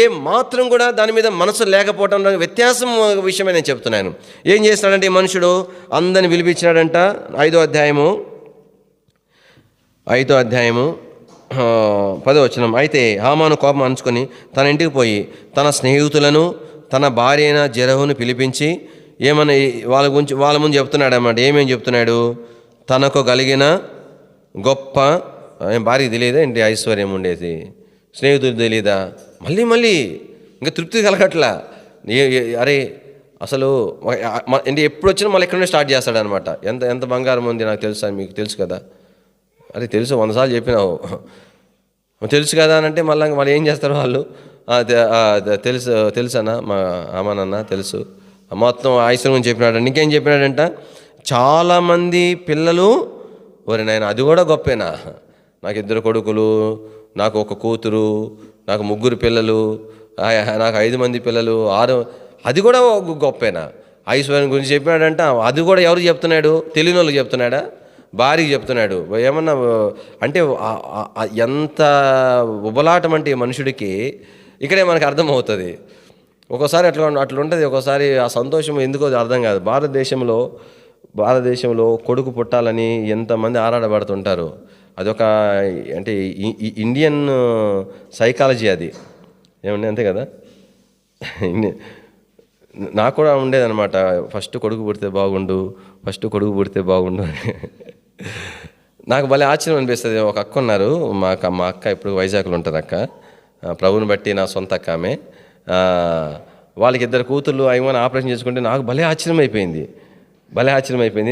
ఏ మాత్రం కూడా దాని మీద మనసు లేకపోవటం వ్యత్యాసం విషయమే నేను చెప్తున్నాను. ఏం చేస్తున్నాడంటే ఈ మనుషుడు అందరిని పిలిపించినాడంట. 5వ అధ్యాయము 10వ వచనం. అయితే హామాను కోపం అంచుకొని తన ఇంటికి పోయి తన స్నేహితులను తన భార్య అయిన జెరహును పిలిపించి ఏమన్నా వాళ్ళ ముందు చెప్తున్నాడు అన్నమాట. ఏమేమి చెప్తున్నాడు? తనకు కలిగిన గొప్ప భార్యకి తెలియదా ఏంటి ఐశ్వర్యం ఉండేది, స్నేహితులు తెలీదా? మళ్ళీ ఇంకా తృప్తి కలగట్లా. అరే అసలు అంటే ఎప్పుడు వచ్చినా మళ్ళీ ఎక్కడనే స్టార్ట్ చేస్తాడనమాట. ఎంత బంగారం ఉంది నాకు తెలుసా, మీకు తెలుసు కదా. అరే తెలుసు, 100 సార్లు చెప్పినావు, తెలుసు కదా అని అంటే మళ్ళీ ఏం చేస్తారు వాళ్ళు? తెలుసన్నా మా అమ్మానన్నా తెలుసు, మొత్తం ఐశ్వర్యం చెప్పినాడు. ఇంకేం చెప్పినాడంట? చాలామంది పిల్లలు, ఒరే నాయన అది కూడా గొప్పేనా, నాకు 2 కొడుకులు, నాకు 1 కూతురు, నాకు 3 పిల్లలు, నాకు 5 మంది పిల్లలు, 6, అది కూడా గొప్పేనా? ఐశ్వర్యం గురించి చెప్పినాడంట. అది కూడా ఎవరికి చెప్తున్నాడు? తెలియని వాళ్ళకి చెప్తున్నాడా? భార్యకి చెప్తున్నాడు. ఏమన్నా అంటే ఎంత ఉబలాటం అంటే మనుషుడికి ఇక్కడే మనకు అర్థమవుతుంది. ఒక్కోసారి అట్లా ఉంటుంది, ఒక్కోసారి ఆ సంతోషం ఎందుకో అర్థం కాదు. భారతదేశంలో కొడుకు పుట్టాలని ఎంతమంది ఆరాటపడుతుంటారు. అదొక అంటే ఇండియన్ సైకాలజీ అది, ఏమండి అంతే కదా. నాకు కూడా ఉండేదన్నమాట, ఫస్ట్ కొడుకు పుడితే బాగుండు అని. నాకు భలే ఆశ్చర్యం అనిపిస్తుంది. ఒక అక్క ఉన్నారు, మా అక్క ఇప్పుడు వైజాగ్లో ఉంటుంది. అక్క ప్రభుని బట్టి నా సొంత అక్క ఆమె. వాళ్ళకి 2 కూతుర్లు ఏమైనా ఆపరేషన్ చేసుకుంటే నాకు భలే ఆశ్చర్యం అయిపోయింది.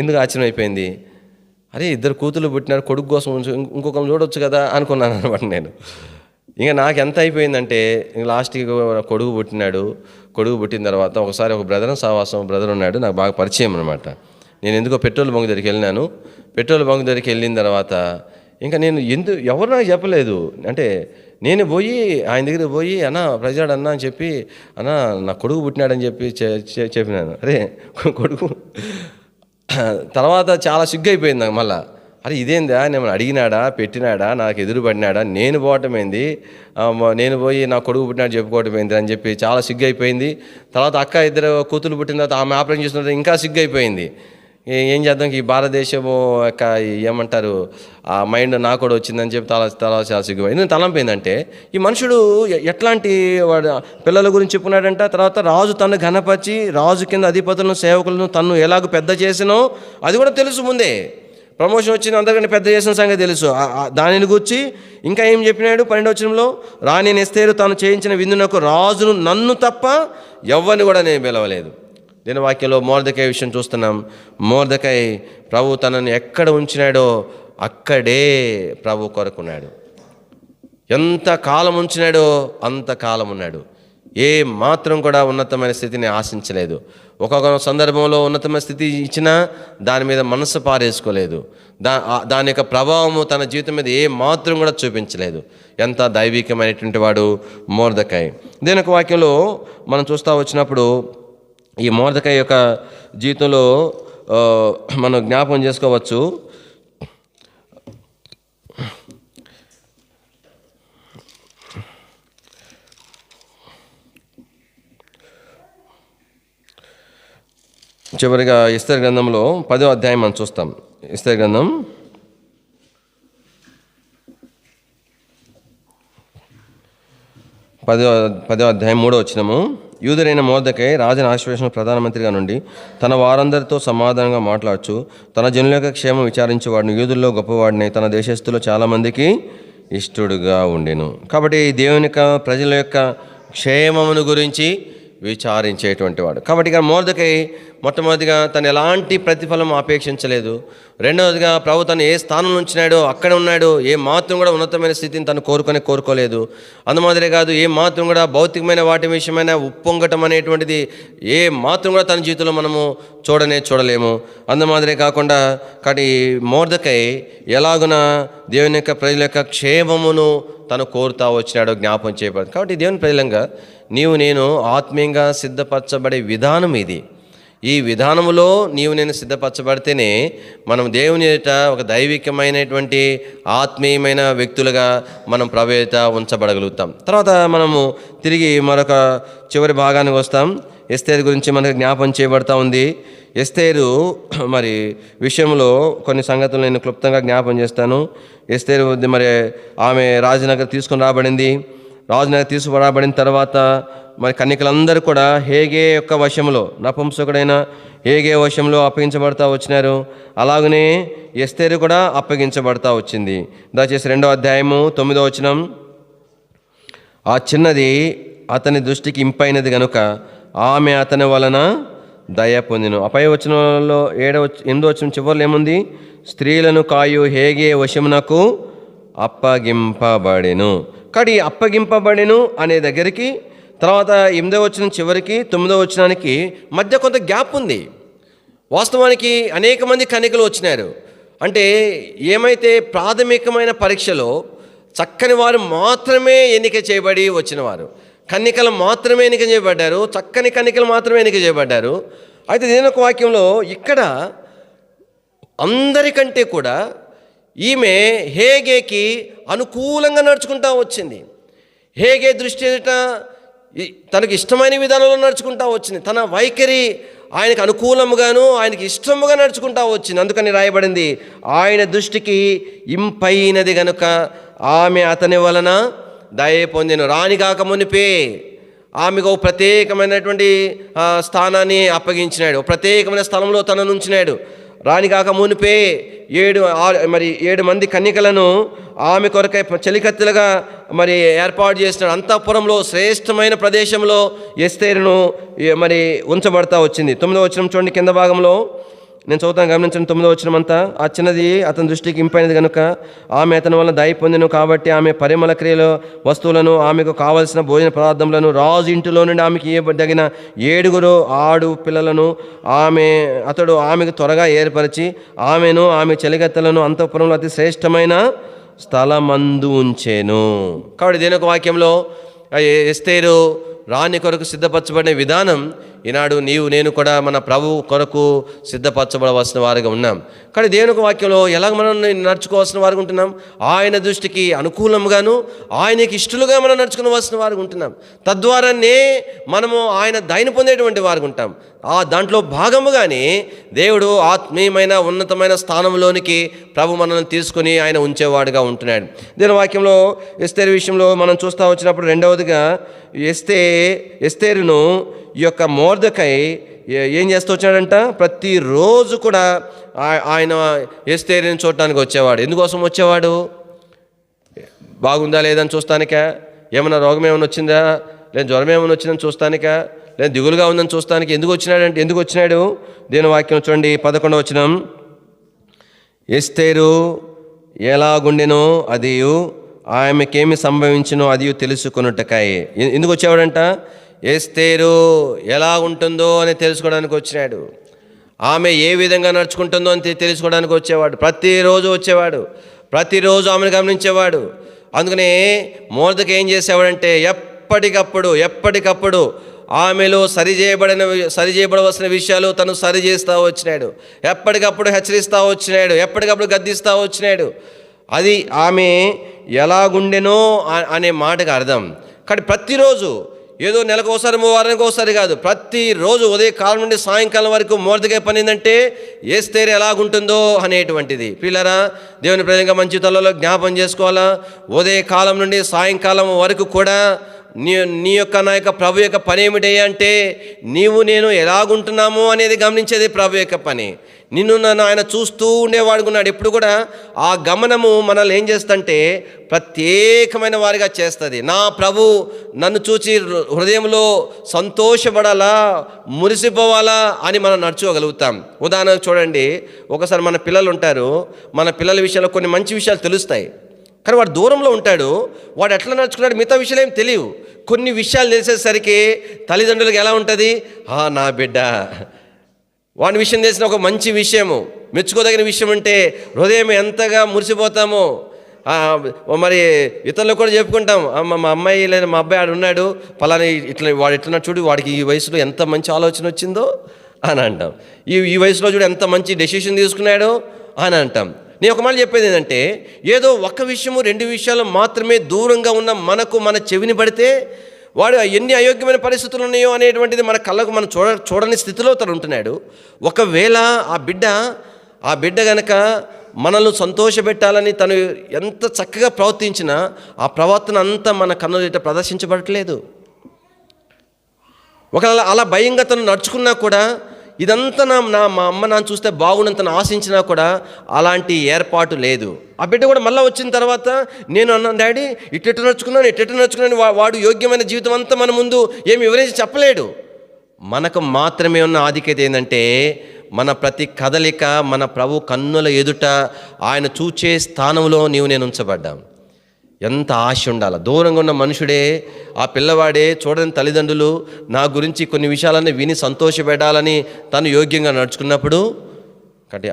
ఎందుకు ఆశ్చర్యం అయిపోయింది? అరే 2 కూతుర్లు పుట్టినారు, కొడుకు కోసం ఇంకొకరు చూడొచ్చు కదా అనుకున్నాను అనమాట నేను. ఇంకా నాకు ఎంత అయిపోయిందంటే లాస్ట్కి కొడుకు పుట్టిన తర్వాత ఒకసారి ఒక బ్రదర్ ఉన్నాడు, నాకు బాగా పరిచయం అనమాట. నేను ఎందుకో పెట్రోల్ బంక్ దగ్గరికి వెళ్ళినాను. పెట్రోల్ బంక్ దగ్గరికి వెళ్ళిన తర్వాత ఇంకా నేను ఎవరు నాకు చెప్పలేదు. అంటే నేను పోయి ఆయన దగ్గర పోయి అన్న ప్రజాడు అన్న అని చెప్పి, అన్న నా కొడుకు పుట్టినాడని చెప్పి చెప్పినాను. అరే కొడుకు తర్వాత చాలా సిగ్గు అయిపోయింది నాకు మళ్ళా. అరే ఇదేందా, నేను అడిగినాడా, పెట్టినాడా, నాకు ఎదురుపడినాడా, నేను పోవటం ఏంది, నేను పోయి నా కొడుకు పుట్టినాడు చెప్పుకోవటం ఏంది అని చెప్పి చాలా సిగ్గు అయిపోయింది. తర్వాత అక్క ఇద్దరు కూతురు పుట్టిన తర్వాత ఆమె ఆపరేషన్ చేసిన తర్వాత ఇంకా సిగ్గు అయిపోయింది. ఏం చేద్దాం, ఈ భారతదేశము యొక్క ఏమంటారు ఆ మైండ్ నాకు కూడా వచ్చిందని చెప్పి చాలా సిగ్గుపోయింది. తలంపు ఏంటంటే ఈ మనుషుడు ఎట్లాంటి వాడు పిల్లల గురించి చెప్పుకున్నాడంట. తర్వాత రాజు తను ఘనపరిచి రాజు కింద అధిపతులను సేవకులను తను ఎలాగో పెద్ద చేసినో అది కూడా తెలుసు. ముందే ప్రమోషన్ వచ్చిన అందరికంటే పెద్ద చేసిన సంగతి తెలుసు. దానిని గురించి ఇంకా ఏం చెప్పినాడు 12వ వచనంలో, రాణి ఎస్తేరు తాను చేయించిన విందునకు రాజును నన్ను తప్ప ఎవ్వరిని కూడా నేను పిలవలేదు. దీని వాక్యంలో మొర్దెకై విషయం చూస్తున్నాం. మొర్దెకై ప్రభు తనని ఎక్కడ ఉంచినాడో అక్కడే ప్రభు కొరకున్నాడు. ఎంత కాలం ఉంచినాడో అంత కాలం ఉన్నాడు. ఏ మాత్రం కూడా ఉన్నతమైన స్థితిని ఆశించలేదు. ఒక్కొక్క సందర్భంలో ఉన్నతమైన స్థితి ఇచ్చినా దాని మీద మనసు పారేసుకోలేదు. దాని యొక్క ప్రభావము తన జీవితం మీద ఏ మాత్రం కూడా చూపించలేదు. ఎంత దైవికమైనటువంటి వాడు మొర్దెకై. దీని యొక్క వాక్యంలో మనం చూస్తూ వచ్చినప్పుడు ఈ మొర్దెకై యొక్క జీవితంలో మనం జ్ఞాపకం చేసుకోవచ్చు. చివరిగా ఎస్తేరు గ్రంథంలో 10వ అధ్యాయం మనం చూస్తాం. ఎస్తేరు గ్రంథం 10వ అధ్యాయం 3వ వచనము. యూదుడైన మొర్దెకై రాజుని ఆశ్వేషణ ప్రధానమంత్రిగా నుండి తన వారందరితో సమాధానంగా మాట్లాడుచు తన జనుల యొక్క క్షేమం విచారించేవాడిని, యూదుల్లో గొప్పవాడిని, తన దేశస్తులు చాలామందికి ఇష్టడుగా ఉండెను. కాబట్టి దేవుని యొక్క ప్రజల యొక్క క్షేమమును గురించి విచారించేటువంటి వాడు. కాబట్టి ఇక మొర్దెకై మొట్టమొదటిగా తను ఎలాంటి ప్రతిఫలం అపేక్షించలేదు. రెండవదిగా ప్రభు తను ఏ స్థానం ఉంచినాడో అక్కడ ఉన్నాడు. ఏ మాత్రం కూడా ఉన్నతమైన స్థితిని తను కోరుకోలేదు. అందుమాదిరే కాదు, ఏ మాత్రం కూడా భౌతికమైన వాటి విషయమైన ఉప్పొంగటం అనేటువంటిది ఏ మాత్రం కూడా తన జీవితంలో మనము చూడలేము. అందుమాదిరే కాకుండా కాబట్టి మొర్దెకై ఎలాగున దేవుని యొక్క ప్రజల యొక్క క్షేమమును తను కోరుతా వచ్చినాడో జ్ఞాపకం చేయబడింది. కాబట్టి దేవుని ప్రజలంగా నీవు నేను ఆత్మీయంగా సిద్ధపరచబడే విధానం ఇది. ఈ విధానములో నీవు నేను సిద్ధపరచబడితేనే మనం దేవుని ఎదుట ఒక దైవికమైనటువంటి ఆత్మీయమైన వ్యక్తులుగా మనం ప్రభు ఎదుట ఉంచబడగలుగుతాం. తర్వాత మనము తిరిగి మరొక చివరి భాగానికి వస్తాం. ఎస్తేరు గురించి మనకు జ్ఞాపకం చేయబడతా ఉంది. ఎస్తేరు మరి విషయంలో కొన్ని సంగతులు నేను క్లుప్తంగా జ్ఞాపకం చేస్తాను. ఎస్తేరు మరి ఆమె రాజనగర్ తీసుకుని రాబడింది. రాజునగర్ తీసుకురాబడిన తర్వాత మరి కన్యకలందరూ కూడా హేగే యొక్క వశంలో, నపుంసకుడైన హేగే వశంలో అప్పగించబడతా వచ్చినారు. అలాగనే ఎస్తేరు కూడా అప్పగించబడతా వచ్చింది. దయచేసి 2వ అధ్యాయము 9వ వచనం. ఆ చిన్నది అతని దృష్టికి ఇంపైనది గనుక ఆమె అతని వలన దయ పొందిను. అపై వచనంలో 8వ వచనం చివరిలో ఏముంది? స్త్రీలను కాయు హేగే వశమునకు అప్పగింపబడెను. కానీ అప్పగింపబడెను అనే దగ్గరికి తర్వాత 8వ వచనం చివరికి 9వ వచనానికి మధ్య కొంత గ్యాప్ ఉంది. వాస్తవానికి అనేక మంది కన్యకలు వచ్చినారు. అంటే ఏమైతే ప్రాథమికమైన పరీక్షలో చక్కని వారు మాత్రమే ఎన్నిక చేయబడి వచ్చినవారు, కన్యకలు మాత్రమే ఎన్నిక చేయబడ్డారు, చక్కని కన్యకలు మాత్రమే ఎన్నిక చేయబడ్డారు. అయితే దీని ఒక వాక్యంలో ఇక్కడ అందరికంటే కూడా ఈమె హేగేకి అనుకూలంగా నడుచుకుంటూ వచ్చింది. హేగే దృష్టి ఎదుట తనకు ఇష్టమైన విధానంలో నడుచుకుంటూ వచ్చింది. తన వైఖరి ఆయనకు అనుకూలముగాను ఆయనకి ఇష్టముగా నడుచుకుంటూ వచ్చింది. అందుకని రాయబడింది, ఆయన దృష్టికి ఇంపైనది గనుక ఆమె అతని వలన దయ పొందెను. రాణి కాక మునిపే ఆమెకు ఒక ప్రత్యేకమైనటువంటి స్థానాన్ని అప్పగించినాడు. ప్రత్యేకమైన స్థలంలో తనను ఉంచినాడు. రాణి కాక మునిపే 7 మంది కన్యకలను ఆమె కొరకై చెలికత్తెలుగా మరి ఏర్పాటు చేసినాడు. అంతఃపురంలో శ్రేష్టమైన ప్రదేశంలో ఎస్తేరును మరి ఉంచబడతా వచ్చింది. 9వ వచనం చూడండి, కింద భాగంలో నేను చదువుతాను, గమనించండి. 9వ వచనం అంతా. ఆ చిన్నది అతని దృష్టికి ఇంపైనది కనుక ఆమె అతని వల్ల దయ పొందెను. కాబట్టి ఆమె పరిమళ క్రియల వస్తువులను, ఆమెకు కావలసిన భోజన పదార్థములను, రాజు ఇంటిలో నుండి ఆమెకి ఇవ్వదగిన 7 ఆడు పిల్లలను అతడు ఆమెకు త్వరగా ఏర్పరిచి ఆమెను ఆమె చెలిగత్తెలను అంతఃపురంలో అతి శ్రేష్టమైన స్థలమందు ఉంచెను. కాబట్టి దేని ఒక వాక్యంలో ఎస్తేరు రాణి కొరకు సిద్ధపరచబడిన విధానం ఈనాడు నీవు నేను కూడా మన ప్రభు కొరకు సిద్ధపరచబడవలసిన వారిగా ఉన్నాం. కానీ దేవుని యొక్క వాక్యంలో ఎలాగ మనం నడుచుకోవాల్సిన వారిగా ఉంటున్నాం? ఆయన దృష్టికి అనుకూలంగాను ఆయనకి ఇష్టలుగా మనం నడుచుకోవాల్సిన వారిగా ఉంటున్నాం. తద్వారానే మనము ఆయన దయను పొందేటువంటి వారిగా ఉంటాం. ఆ దాంట్లో భాగముగానే దేవుడు ఆత్మీయమైన ఉన్నతమైన స్థానంలోనికి ప్రభు మనల్ని తీసుకొని ఆయన ఉంచేవాడుగా ఉంటున్నాడు. దీని వాక్యంలో ఎస్తేరు విషయంలో మనం చూస్తూ వచ్చినప్పుడు రెండవదిగా ఎస్తేరును ఈ యొక్క మొర్దెకై ఏం చేస్తూ వచ్చాడంట? ప్రతిరోజు కూడా ఆయన ఎస్తేరుని చూడటానికి వచ్చేవాడు. ఎందుకోసం వచ్చేవాడు? బాగుందా లేదని చూస్తానికా, ఏమైనా రోగం ఏమైనా వచ్చిందా, లేదా జ్వరం ఏమైనా వచ్చిందని చూస్తానికా, లేదా దిగులుగా ఉందని చూస్తానికి ఎందుకు వచ్చినాడు? దేని వాక్యం చూడండి, 11వ వచనం. ఎస్తేరు ఎలాగుండెనో అది ఆమెకేమి సంభవించినో అది తెలుసుకొనుటకై. ఎందుకు వచ్చేవాడంట? ఎస్తేరు ఎలా ఉంటుందో అని తెలుసుకోవడానికి వచ్చినాడు. ఆమె ఏ విధంగా నడుచుకుంటుందో అని తెలుసుకోవడానికి వచ్చేవాడు. ప్రతిరోజు వచ్చేవాడు, ప్రతిరోజు ఆమెను గమనించేవాడు. అందుకనే మొర్దెకై ఏం చేసేవాడంటే ఎప్పటికప్పుడు ఆమెలో సరిచేయబడవలసిన విషయాలు తను సరిచేస్తూ వచ్చినాడు. ఎప్పటికప్పుడు హెచ్చరిస్తూ వచ్చినాడు, ఎప్పటికప్పుడు గద్దిస్తూ వచ్చినాడు. అది ఆమె ఎలాగుండెనో అనే మాటకు అర్థం. కానీ ప్రతిరోజు ఏదో నెలకోసారి వారానికి ఒకసారి కాదు, ప్రతిరోజు ఉదయకాలం నుండి సాయంకాలం వరకు మొర్దెకై పనిందంటే ఎస్తేరు ఎలాగుంటుందో అనేటువంటిది. పిల్లరా, దేవుని ప్రజంగా మంచి తలలో జ్ఞాపం చేసుకోవాలా. ఉదయకాలం నుండి సాయంకాలం వరకు కూడా నీ యొక్క నా యొక్క ప్రభు యొక్క పని ఏమిటయ్యా అంటే నీవు నేను ఎలాగుంటున్నాము అనేది గమనించేది ప్రభు యొక్క పని. నిన్ను నన్ను ఆయన చూస్తూ ఉండేవాడుకున్నాడు. ఎప్పుడు కూడా ఆ గమనము మనల్ని ఏం చేస్తుంటే ప్రత్యేకమైన వారిగా చేస్తుంది. నా ప్రభు నన్ను చూచి హృదయంలో సంతోషపడాలా, మురిసిపోవాలా అని మనం నడుచుకోగలుగుతాం. ఉదాహరణకు చూడండి, ఒకసారి మన పిల్లలు ఉంటారు, మన పిల్లల విషయంలో కొన్ని మంచి విషయాలు తెలుస్తాయి. కానీ వాడు దూరంలో ఉంటాడు, వాడు ఎట్లా నడుచుకున్నాడు మిగతా విషయాలు ఏం తెలియవు. కొన్ని విషయాలు తెలిసేసరికి తల్లిదండ్రులకు ఎలా ఉంటుంది? నా బిడ్డ, వాడి విషయం తెలిసిన ఒక మంచి విషయము, మెచ్చుకోదగిన విషయం అంటే హృదయం ఎంతగా మురిసిపోతామో. మరి ఇతరులకు కూడా చెప్పుకుంటాం, మా అమ్మాయి లేదా మా అబ్బాయి ఆడు ఉన్నాడు, పలానా వాడు ఎట్లా చూడు, వాడికి ఈ వయసులో ఎంత మంచి ఆలోచన వచ్చిందో అని అంటాం. ఈ వయసులో చూడు ఎంత మంచి డెసిషన్ తీసుకున్నాడో అని అంటాం. నేను ఒక మాట చెప్పేది ఏంటంటే, ఏదో ఒక విషయము 2 విషయాలు మాత్రమే దూరంగా ఉన్న మన చెవిని పడితే వాడు ఎన్ని అయోగ్యమైన పరిస్థితులు ఉన్నాయో అనేటువంటిది మన కళ్ళకు మనం చూడని స్థితిలో తను ఉంటున్నాడు. ఒకవేళ ఆ బిడ్డ గనక మనల్ని సంతోషపెట్టాలని తను ఎంత చక్కగా ప్రవర్తించినా ఆ ప్రవర్తన అంతా మన కన్నుల ఎదుట ప్రదర్శించబడట్లేదు. ఒకవేళ అలా భయంగా తను నడుచుకున్నా కూడా ఇదంతా మా అమ్మ నాన్న చూస్తే బాగున్నంత ఆశించినా కూడా అలాంటి ఏర్పాటు లేదు. ఆ బిడ్డ కూడా మళ్ళీ వచ్చిన తర్వాత నేను అన్నాను, డాడీ ఇట్టెట్టు నడుచుకున్నాను, వాడు యోగ్యమైన జీవితం అంతా మన ముందు ఏమి వివరించి చెప్పలేడు. మనకు మాత్రమే ఉన్న ఆధిక్యత ఏంటంటే మన ప్రతి కదలిక మన ప్రభు కన్నుల ఎదుట ఆయన చూచే స్థానంలో నేను ఉంచబడ్డాం. ఎంత ఆశ ఉండాలి. దూరంగా ఉన్న మనుషుడే, ఆ పిల్లవాడే చూడని తల్లిదండ్రులు నా గురించి కొన్ని విషయాలన్నీ విని సంతోషపెట్టాలని తను యోగ్యంగా నడుచుకున్నప్పుడు, కాబట్టి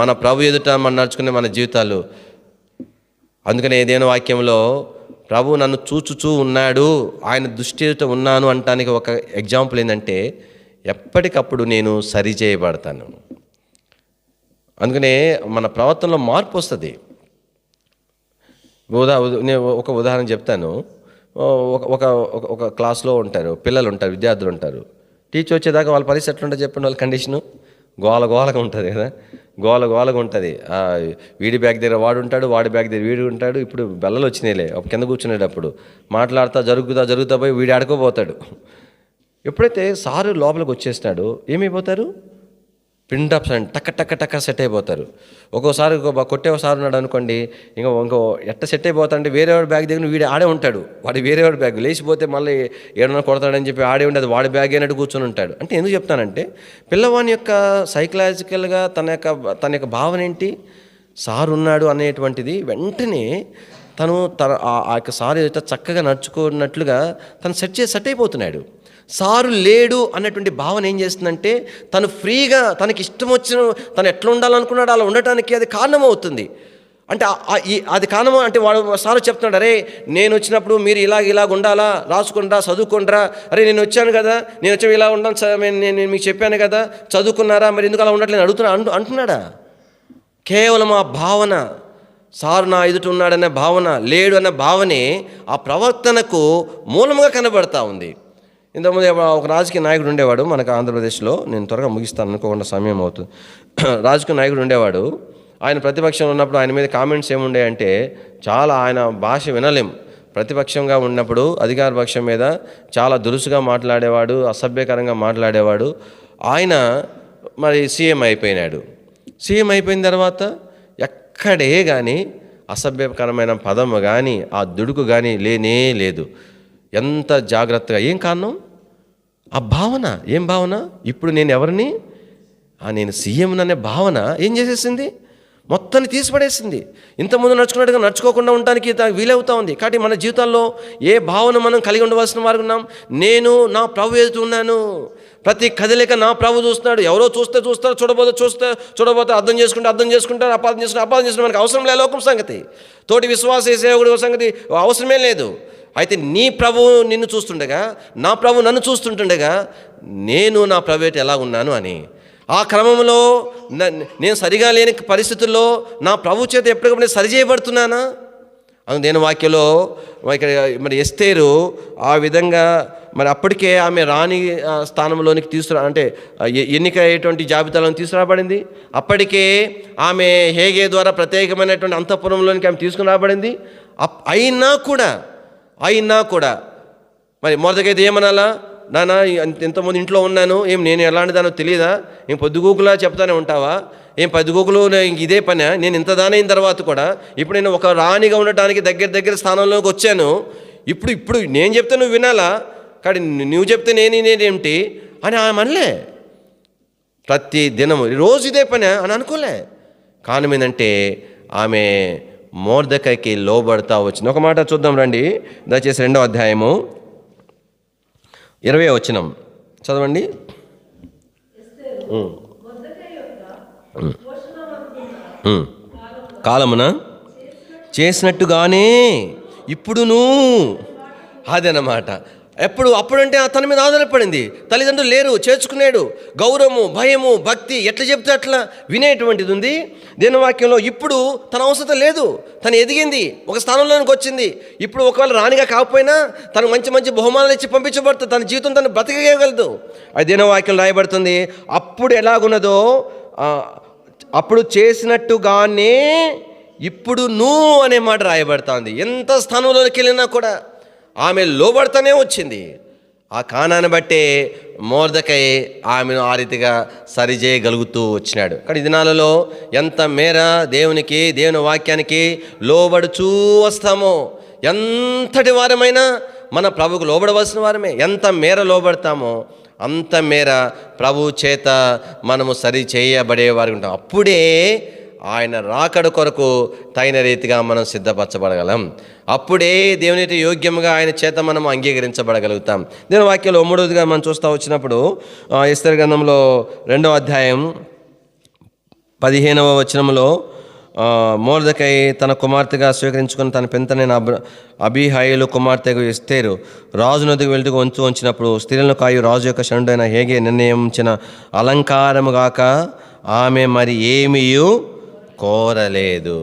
మన ప్రభు ఎదుట మనం నడుచుకునే మన జీవితాలు. అందుకనే ఏదైనా వాక్యంలో ప్రభు నన్ను చూచుచూ ఉన్నాడు, ఆయన దృష్టి ఎదుట ఉన్నాను అనటానికి ఒక ఎగ్జాంపుల్ ఏంటంటే ఎప్పటికప్పుడు నేను సరిచేయబడతాను. అందుకనే మన ప్రవర్తనలో మార్పు వస్తుంది. నేను ఒక ఉదాహరణ చెప్తాను. ఒక క్లాస్లో ఉంటారు పిల్లలు ఉంటారు, విద్యార్థులు ఉంటారు. టీచర్ వచ్చేదాకా వాళ్ళ పరిస్థితి ఎట్లుంటుంది చెప్పండి? వాళ్ళ కండిషను గోలగా ఉంటుంది కదా, గోలగా ఉంటుంది. వీడి బ్యాగ్ దగ్గర వాడు ఉంటాడు, వాడి బ్యాగ్ దగ్గర వీడు ఉంటాడు. ఇప్పుడు బెల్లలు వచ్చినాయిలే, కింద కూర్చునేటప్పుడు మాట్లాడుతూ జరుగుతా పోయి వీడు ఆడుకోపోతాడు. ఎప్పుడైతే సారు లోపలికి వచ్చేస్తాడు ఏమైపోతారు? ప్రింటప్స్ అండ్ టక్క సెట్ అయిపోతారు. ఒక్కోసారి కొట్టే సార్ ఉన్నాడు అనుకోండి, ఇంకో ఎట్ట సెట్ అయిపోతాడంటే వేరేవాడి బ్యాగ్ దగ్గర వీడు ఆడే ఉంటాడు. వాడు వేరేవాడి బ్యాగ్ లేచిపోతే మళ్ళీ ఏడన్నా కొడతాడని చెప్పి ఆడే ఉండేది వాడి బ్యాగ్ అయినట్టు కూర్చొని ఉంటాడు. అంటే ఎందుకు చెప్తానంటే పిల్లవాని యొక్క సైకలాజికల్గా తన యొక్క భావన ఏంటి? సార్ ఉన్నాడు అనేటువంటిది వెంటనే తను ఆ యొక్క సార్ చక్కగా నడుచుకున్నట్లుగా తను సెట్ అయిపోతున్నాడు. సారు లేడు అన్నటువంటి భావన ఏం చేస్తుందంటే తను ఫ్రీగా తనకి ఇష్టం వచ్చిన తను ఎట్లా ఉండాలనుకున్నాడు అలా ఉండటానికి అది కారణమవుతుంది. అంటే అది కారణం అంటే వాడు సార్ చెప్తున్నాడు, అరే నేను వచ్చినప్పుడు మీరు ఇలాగ ఉండాలా, రాసుకుంటా చదువుకుంటారా, అరే నేను వచ్చాను కదా, నేను వచ్చి ఇలా ఉంటాను, నేను మీకు చెప్పాను కదా, చదువుకున్నారా, మరి ఎందుకు అలా ఉండట్లేదు అంటున్నాడా? కేవలం ఆ భావన, సారు నా ఎదుట ఉన్నాడనే భావన, లేడు అనే భావనే ఆ ప్రవర్తనకు మూలంగా కనబడతా ఉంది. ఇంతకుముందు ఒక రాజకీయ నాయకుడు ఉండేవాడు మనకు ఆంధ్రప్రదేశ్లో, నేను త్వరగా ముగిస్తాను అనుకోకుండా సమయం అవుతుంది. రాజకీయ నాయకుడు ఉండేవాడు. ఆయన ప్రతిపక్షంలో ఉన్నప్పుడు ఆయన మీద కామెంట్స్ ఏముండేయంటే చాలా, ఆయన భాష వినలేం. ప్రతిపక్షంగా ఉన్నప్పుడు అధికార పక్షం మీద చాలా దురుసుగా మాట్లాడేవాడు, అసభ్యకరంగా మాట్లాడేవాడు. ఆయన మరి సీఎం అయిపోయినాడు. సీఎం అయిపోయిన తర్వాత ఎక్కడే కానీ అసభ్యకరమైన పదము కానీ ఆ దుడుకు కానీ లేనే లేదు. ఎంత జాగ్రత్తగా, ఏం కారణం? ఆ భావన. ఏం భావన? ఇప్పుడు నేను ఎవరిని, నేను సీఎం అనే భావన ఏం చేసేసింది, మొత్తాన్ని తీసిపడేసింది. ఇంతకుముందు నడుచుకున్నట్టుగా నడుచుకోకుండా ఉండడానికి వీలవుతూ ఉంది. కాబట్టి మన జీవితాల్లో ఏ భావన మనం కలిగి ఉండవలసిన వారు ఉన్నాం? నేను నా ప్రభు ఎదుట ఉన్నాను, ప్రతి కదలిక నా ప్రభు చూస్తున్నాడు. ఎవరో చూస్తారు, చూడబోతే అర్థం చేసుకుంటారు, అపార్థం చేసుకుంటారు. మనకు అవసరం లేదు లోకం సంగతి, తోటి విశ్వాస సేవకుడి సంగతి అవసరమే లేదు. అయితే నీ ప్రభువు నిన్ను చూస్తుండగా, నా ప్రభు నన్ను చూస్తుంటుండగా, నేను నా ప్రభు ఎదుట ఎలా ఉన్నాను అని ఆ క్రమంలో నేను సరిగా లేని పరిస్థితుల్లో నా ప్రభు చేత ఎప్పటికప్పుడు సరిచేయబడుతున్నానా? నేను వాక్యలో ఇక్కడ మరి ఎస్తేరు ఆ విధంగా మరి అప్పటికే ఆమె రాణి స్థానంలోనికి అంటే ఎన్నిక అయ్యేటువంటి జాబితాలను తీసుకురాబడింది. అప్పటికే ఆమె హేగే ద్వారా ప్రత్యేకమైనటువంటి అంతఃపురంలోనికి ఆమె తీసుకుని రాబడింది. అయినా కూడా మరి మొదటికైతే ఏమనాలా, నాన్న ఎంతమంది ఇంట్లో ఉన్నాను, నేను ఎలాంటి దానో తెలియదా, పొద్దుగూకులా చెప్తానే ఉంటావా, పొద్దుగూకులు ఇదే పని, నేను ఇంత దానైన తర్వాత కూడా ఇప్పుడు నేను ఒక రాణిగా ఉండటానికి దగ్గర స్థానంలోకి వచ్చాను, ఇప్పుడు నేను చెప్తే నువ్వు వినాలా, కానీ నువ్వు చెప్తే నేనేంటి అని ఆమె అనలే. ప్రతి దినము రోజు ఇదే పని అని అనుకోలే. కారణం ఏంటంటే ఆమె మొర్దెకైకి లోబడతా వచ్చింది. ఒక మాట చూద్దాం రండి, దయచేసి 2వ అధ్యాయము 20వ వచనం చదవండి. కాలమున చేసినట్టుగానే ఇప్పుడును, అదనమాట. అప్పుడంటే తన మీద ఆధారపడింది. తల్లిదండ్రులు లేరు, చేర్చుకున్నాడు. గౌరవము, భయము, భక్తి ఎట్లా చెప్తే అట్లా వినేటువంటిది ఉంది. దేవుని వాక్యంలో ఇప్పుడు తన అవసరం లేదు, తను ఎదిగింది, ఒక స్థానంలోనికి వచ్చింది. ఇప్పుడు ఒకవేళ రాణిగా కాకపోయినా తనకు మంచి బహుమానాలు ఇచ్చి పంపించబడుతుంది, తన జీవితం తను బ్రతకగలదు. అది దేవుని వాక్యం రాయబడుతుంది. అప్పుడు ఎలాగున్నదో అప్పుడు చేసినట్టుగానే ఇప్పుడు నువ్వు అనే మాట రాయబడుతుంది. ఎంత స్థానంలోకి వెళ్ళినా కూడా ఆమె లోబడతానే వచ్చింది. ఆ కారణాన్ని బట్టే మొర్దెకై ఆమెను ఆ రీతిగా సరిచేయగలుగుతూ వచ్చినాడు. కానీ ఈ దినాలలో ఎంత మేర దేవుని వాక్యానికి లోబడుచూ వస్తామో, ఎంతటి వారమైనా మన ప్రభువుకు లోబడవలసిన వారమే. ఎంత మేర లోబడతామో అంత మేర ప్రభు చేత మనము సరి చేయబడేవారు ఉంటాం. అప్పుడే ఆయన రాకడ కొరకు తగిన రీతిగా మనం సిద్ధపరచబడగలం. అప్పుడే దేవుని యోగ్యంగా ఆయన చేత మనం అంగీకరించబడగలుగుతాం. దేవుని వాక్యంలో 3వదిగా మనం చూస్తూ వచ్చినప్పుడు ఎస్తేరు గ్రంథంలో 2వ అధ్యాయం 15వ వచనంలో మొర్దెకై తన కుమార్తెగా స్వీకరించుకుని తన పెంతనైన అబీహాయిలు కుమార్తెకు ఎస్తేరు రాజు నదికి వెళ్తూ వంచినప్పుడు స్త్రీలను కాయు రాజు యొక్క శరణుడైన హేగే నిర్ణయించిన అలంకారము గాక ఆమె మరి ఏమీయూ కోరలేదు.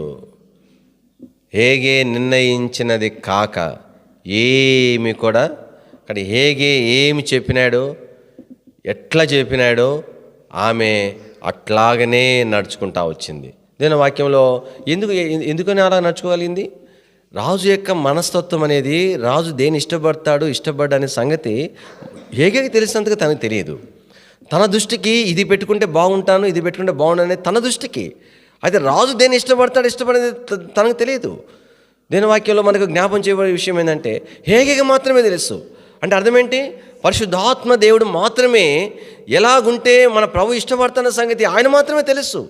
హేగే నిర్ణయించినది కాక ఏమి కూడా, అక్కడ హేగే ఏమి చెప్పినాడో, ఎట్లా చెప్పినాడో ఆమె అట్లాగనే నడుచుకుంటా వచ్చింది. దీని వాక్యంలో ఎందుకని అలా నడుచుకోగలిగింది? రాజు యొక్క మనస్తత్వం అనేది, రాజు దేని ఇష్టపడ్డా సంగతి హేగేకి తెలిసినంతగా తనకు తెలియదు. తన దృష్టికి ఇది పెట్టుకుంటే బాగుంటాను, ఇది పెట్టుకుంటే బాగుండనే తన దృష్టికి. అయితే రాజు దేన్ని ఇష్టపడేది తనకు తెలియదు. దేని వాక్యంలో మనకు జ్ఞాపం చేయబడే విషయం ఏంటంటే హేగేకి మాత్రమే తెలుసు. అంటే అర్థం ఏంటి? పరిశుద్ధాత్మ దేవుడు మాత్రమే ఎలాగుంటే మన ప్రభు ఇష్టపడుతున్న సంగతి ఆయన మాత్రమే తెలుసు.